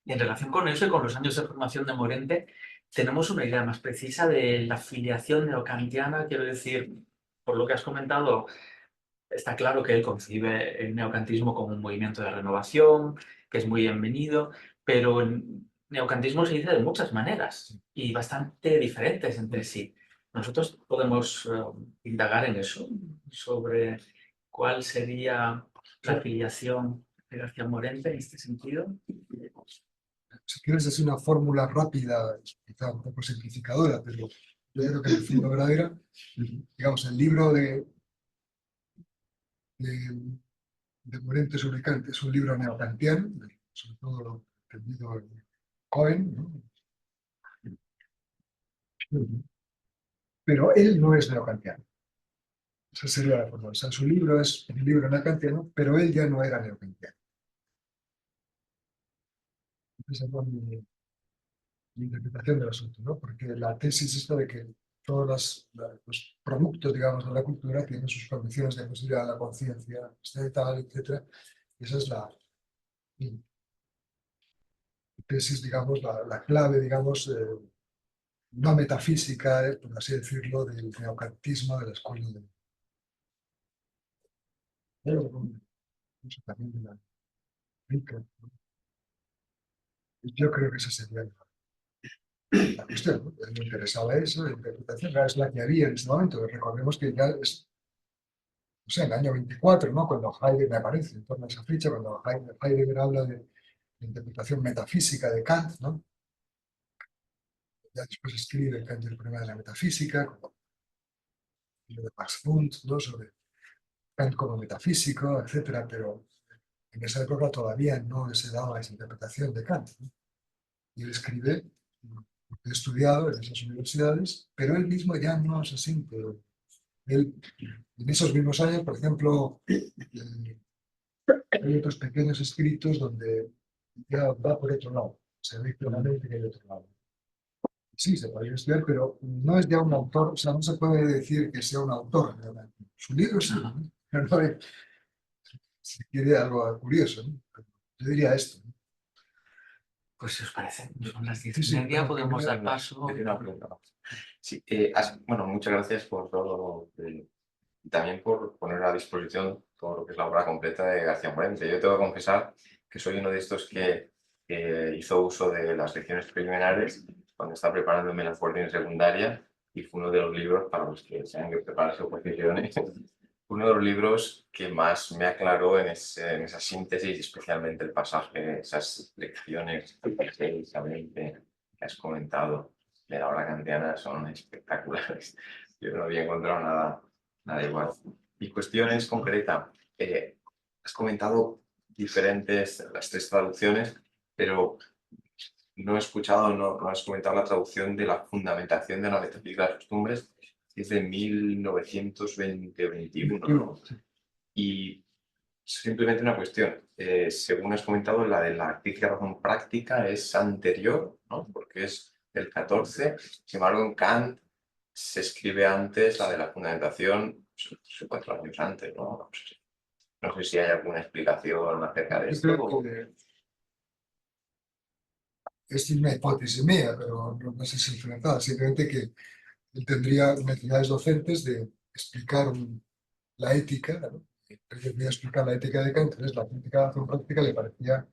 Y en relación con eso y con los años de formación de Morente, tenemos una idea más precisa de la filiación neocantiana. Quiero decir, por lo que has comentado, está claro que él concibe el neocantismo como un movimiento de renovación, que es muy bienvenido, pero el neocantismo se dice de muchas maneras y bastante diferentes entre sí. Nosotros podemos indagar en eso, sobre cuál sería la filiación de García Morente en este sentido. Si quieres es una fórmula rápida, quizá un poco simplificadora, pero yo creo que en el fondo verdadera, digamos, el libro de Morente sobre Kant es un libro neokantiano, sobre todo lo entendido en Cohen, ¿no? Pero él no es neokantiano. Esa sería la forma. O sea, su libro es un libro neokantiano, pero él ya no era neokantiano. Esa es mi interpretación del asunto, ¿no? Porque la tesis esta de que todos los productos, digamos, de la cultura tienen sus condiciones de posibilidad, la conciencia, tal, etc. Esa es la tesis, digamos, la clave, digamos, no metafísica, por así decirlo, del neocantismo de la escuela también de la rica, ¿no? Yo creo que esa sería la cuestión, ¿no? Me interesaba eso, la interpretación es la que había en ese momento. Recordemos que ya es, no sé, en el año 24, ¿no? Cuando Heidegger me aparece, en torno a esa fecha, cuando Heidegger habla de la interpretación metafísica de Kant, ¿no? Ya después escribe Kant el problema de la metafísica, como lo de Max Wundt, ¿no? Sobre Kant como metafísico, etcétera, pero en esa época todavía no se daba esa interpretación de Kant, ¿no? Y él escribe, porque he estudiado en esas universidades, pero él mismo ya no se siente. Él, en esos mismos años, por ejemplo, hay otros pequeños escritos donde ya va por otro lado, se ve claramente que hay otro lado. Sí, se podría estudiar, pero no es ya un autor, o sea, no se puede decir que sea un autor realmente. Su libro sí, ¿no? Pero no es, si quiere algo curioso, ¿no? Yo diría esto, ¿no? Pues si os parece, son las Sí, 10:30, bueno, podemos dar Yo paso. tengo una pregunta más. Sí, bueno, muchas gracias por todo y también por poner a disposición todo lo que es la obra completa de García Morente. Yo tengo que confesar que soy uno de estos que hizo uso de las lecciones preliminares cuando estaba preparándome la fuerte en secundaria y fue uno de los libros para los que se han que prepararse oposiciones. Uno de los libros que más me aclaró en esa síntesis, especialmente el pasaje, esas lecciones 6 a 20 que has comentado de la obra kantiana son espectaculares. Yo no había encontrado nada igual. Mi cuestión es concreta. Has comentado las 3 traducciones, pero no he escuchado, no has comentado la traducción de la fundamentación de la metafísica de las costumbres, que es de 1920-21, ¿no? Y simplemente una cuestión. Según has comentado, la de la crítica de razón práctica es anterior, ¿no? Porque es del 14. Sin embargo, en Kant se escribe antes la de la fundamentación, 4 años antes, ¿no? No sé si hay alguna explicación acerca de Yo esto. creo que es una hipótesis mía, pero no sé si es fundamentada. Simplemente que él tendría necesidades docentes de explicar la ética, ¿no? Él quería explicar la ética de Kant, entonces la crítica de la acción práctica le parecía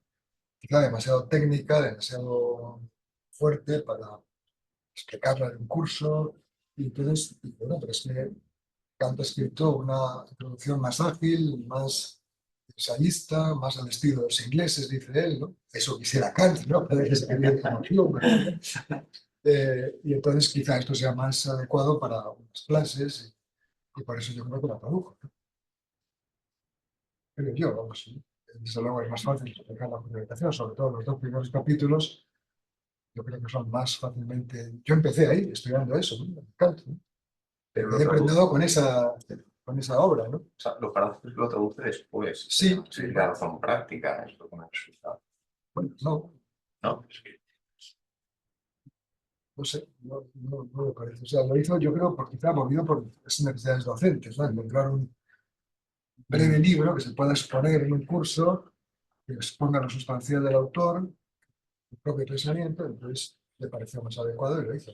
quizá demasiado técnica, demasiado fuerte para explicarla en un curso. Y entonces, bueno, pero es que Kant ha escrito una introducción más ágil, más ensayista, más al estilo de los ingleses, dice él, ¿no? Eso quisiera Kant, ¿no? Parece escribir como Hume. Y entonces quizá esto sea más adecuado para unas clases y por eso yo creo que la tradujo, ¿no? Pero yo, vamos, ¿sí? Desde luego es más fácil explicar la fundamentación, sobre todo los 2 primeros capítulos, yo creo que son más fácilmente... Yo empecé ahí estudiando eso, ¿no? Kant, ¿no? Pero Me he aprendido con esa obra, ¿no? o sea, lo traduce después. Sí, Sí, la razón práctica es lo que me resulta. bueno, no, ¿No? Es que no sé, no me parece. O sea, lo hizo, yo creo, por quizá movido por las necesidades docentes, ¿no? Encontrar un breve libro que se pueda exponer en un curso, que exponga lo sustancial del autor, el propio pensamiento, entonces le pareció más adecuado y lo hizo.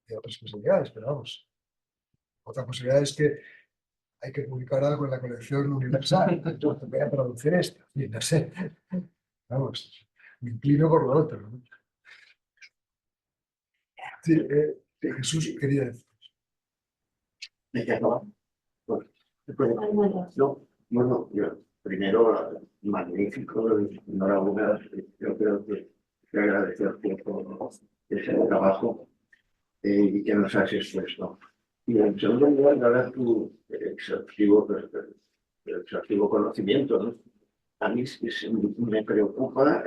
Hay otras posibilidades, pero vamos. Otra posibilidad es que hay que publicar algo en la colección universal. Entonces voy a traducir esto. Y no sé. Vamos, me inclino por lo otro, ¿no? Sí, Jesús quería decir. ¿De qué acaba? Pues, no, bueno, yo, primero, magnífico, enhorabuena, yo creo que te agradezco por ese trabajo y que nos has expuesto. Y en segundo lugar, dada tu exhaustivo conocimiento, ¿no? A mí me preocupa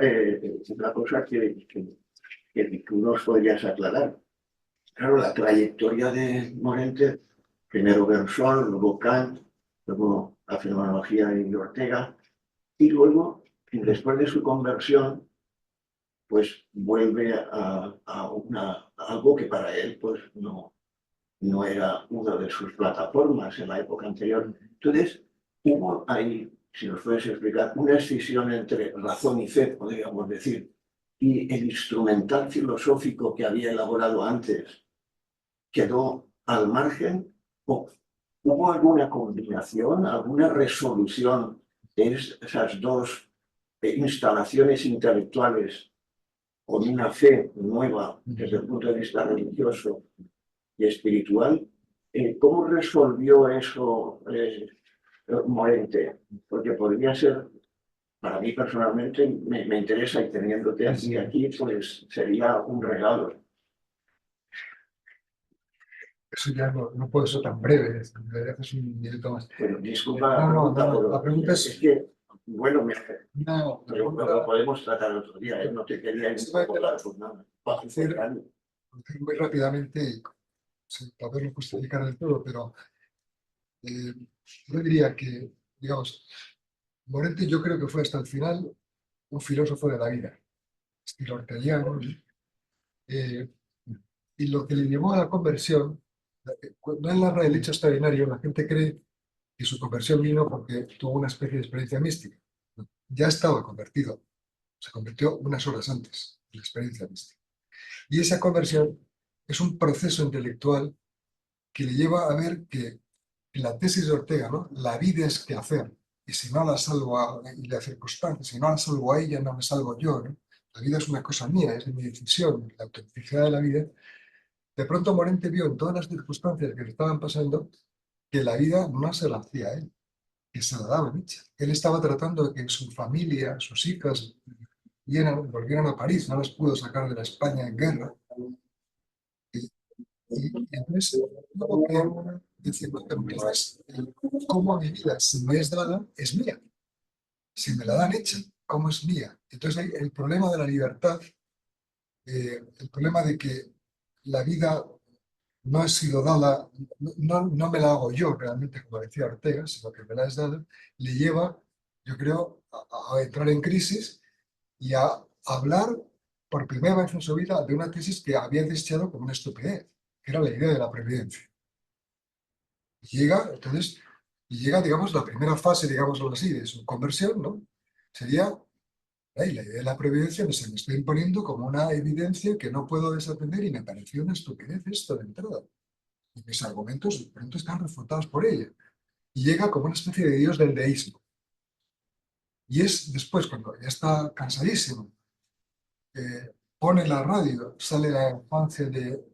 una cosa que tú nos podrías aclarar. Claro, la trayectoria de Morente, primero Bersol, luego Kant, luego la fenomenología y Ortega, y luego, después de su conversión, pues vuelve a algo que para él pues, no era una de sus plataformas en la época anterior. Entonces, hubo ahí, si nos puedes explicar, una escisión entre razón y fe, podríamos decir, y el instrumental filosófico que había elaborado antes quedó al margen. ¿O hubo alguna combinación, alguna resolución de esas dos instalaciones intelectuales con una fe nueva desde el punto de vista religioso y espiritual? ¿Cómo resolvió eso Morente? Porque podría ser, para mí personalmente, me interesa, y teniéndote aquí, pues sería un regalo. Eso ya no puede ser tan breve, es un minuto más. Bueno, disculpa la No, pregunta, pero la pregunta es... que, bueno, No, la lo pregunta podemos tratar otro día, no te quería incomodar por nada. decir muy rápidamente, y sin poderlo justificar del todo, pero yo diría que, digamos, Morente yo creo que fue hasta el final un filósofo de la vida, estilo orteliano, eh, y lo que le llevó a la conversión, cuando él narra el hecho extraordinario, la gente cree que su conversión vino porque tuvo una especie de experiencia mística. No, ya estaba convertido, se convirtió unas horas antes de la experiencia mística. Y esa conversión es un proceso intelectual que le lleva a ver que en la tesis de Ortega, ¿no? La vida es que hacer, y si no la salvo y la circunstancia, si no la salvo a ella, no me salvo yo, ¿no? La vida es una cosa mía, es de mi decisión, la autenticidad de la vida. De pronto Morente vio en todas las circunstancias que le estaban pasando que la vida no se la hacía a él, que se la daba hecha. Él estaba tratando de que su familia, sus hijas, volvieran a París, no las pudo sacar de la España en guerra. Y entonces, luego que decimos, entonces, cómo mi vida, si me es dada, es mía. Si me la dan hecha, ¿cómo es mía? Entonces, el problema de la libertad, el problema de que la vida no ha sido dada, no me la hago yo realmente, como decía Ortega, sino que me la es dada, le lleva, yo creo, a entrar en crisis y a hablar por primera vez en su vida de una tesis que había desechado como una estupidez, que era la idea de la previdencia. Y llega, digamos, la primera fase, digamos así, de su conversión, ¿no? Sería, la idea de la previdencia se me está imponiendo como una evidencia que no puedo desatender y me pareció una estupidez esto de entrada. Y mis argumentos de pronto están refutados por ella. Y llega como una especie de dios del deísmo. Y es después, cuando ya está cansadísimo, pone la radio, sale la infancia de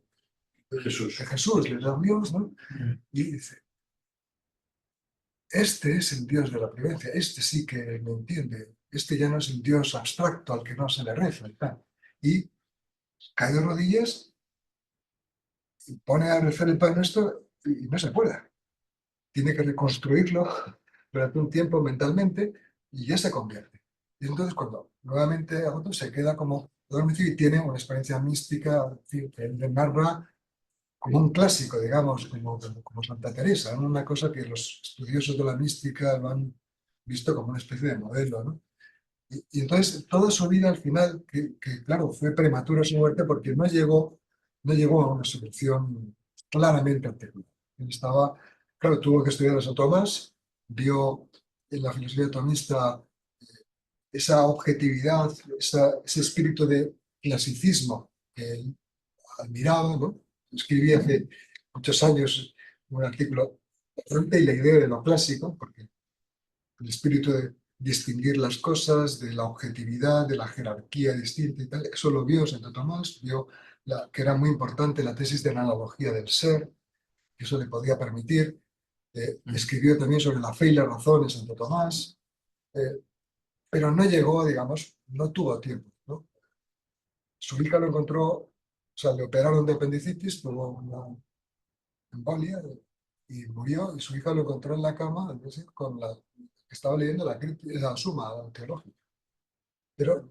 Jesús, le da Dios, ¿no? Y dice, este es el Dios de la previdencia, este sí que me entiende, este ya no es el Dios abstracto al que no se le reza y tal. Y cae de rodillas y pone a rezar el Padre Nuestro y no se acuerda. Tiene que reconstruirlo durante un tiempo mentalmente y ya se convierte. Y entonces cuando nuevamente Agoto se queda como adormecido y tiene una experiencia mística que él narra como un clásico, digamos, como Santa Teresa, ¿no? Una cosa que los estudiosos de la mística lo han visto como una especie de modelo, ¿no? Y entonces toda su vida al final, que claro, fue prematura su muerte porque no llegó a una solución claramente articulada. Él estaba, claro, tuvo que estudiar a Santo Tomás, vio en la filosofía tomista esa objetividad, ese espíritu de clasicismo que él admiraba, ¿no? Escribí hace muchos años un artículo y la idea de lo clásico, porque el espíritu de distinguir las cosas, de la objetividad, de la jerarquía distinta y tal, eso lo vio Santo Tomás, vio que era muy importante la tesis de analogía del ser, que eso le podía permitir. Escribió también sobre la fe y la razón en Santo Tomás, pero no llegó, digamos, no tuvo tiempo, ¿no? Su hija lo encontró, o sea, le operaron de apendicitis, tuvo una embolia y murió, y su hija lo encontró en la cama, entonces, estaba leyendo la Suma teológica. Pero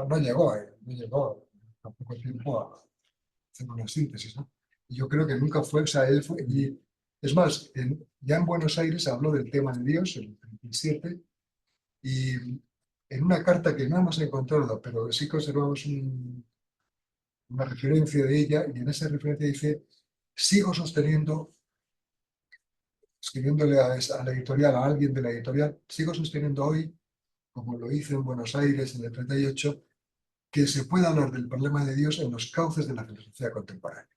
no llegó, no llegó tampoco el tiempo a hacer una síntesis, ¿no? Y yo creo que nunca fue, o sea, él fue, y es más, ya en Buenos Aires habló del tema de Dios, en el 37, y en una carta que no hemos encontrado, pero sí conservamos una referencia de ella, y en esa referencia dice, sigo sosteniendo, escribiéndole a la editorial, a alguien de la editorial, sigo sosteniendo hoy, como lo hice en Buenos Aires en el 38, que se pueda hablar del problema de Dios en los cauces de la filosofía contemporánea.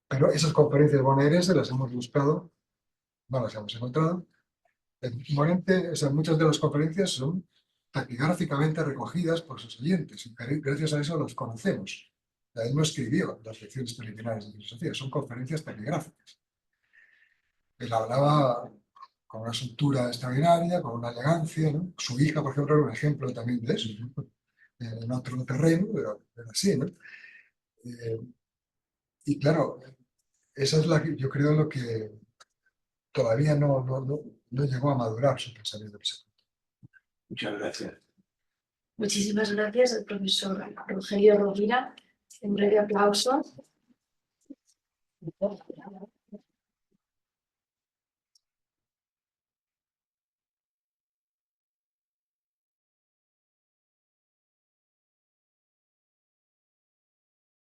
Pero esas conferencias bonaerenses las hemos buscado, no las hemos encontrado. En Morente, o sea, muchas de las conferencias son taquigráficamente recogidas por sus oyentes y gracias a eso las conocemos. O sea, él no escribió las lecciones preliminares de filosofía, son conferencias taquigráficas. Él hablaba con una soltura extraordinaria, con una elegancia, ¿no? Su hija, por ejemplo, era un ejemplo también de eso, ¿no? En otro terreno, pero así, ¿no? Y claro, esa es yo creo, lo que todavía no llegó a madurar su pensamiento. Muchas gracias. Muchísimas gracias al profesor Rogelio Rovira. Un breve aplauso.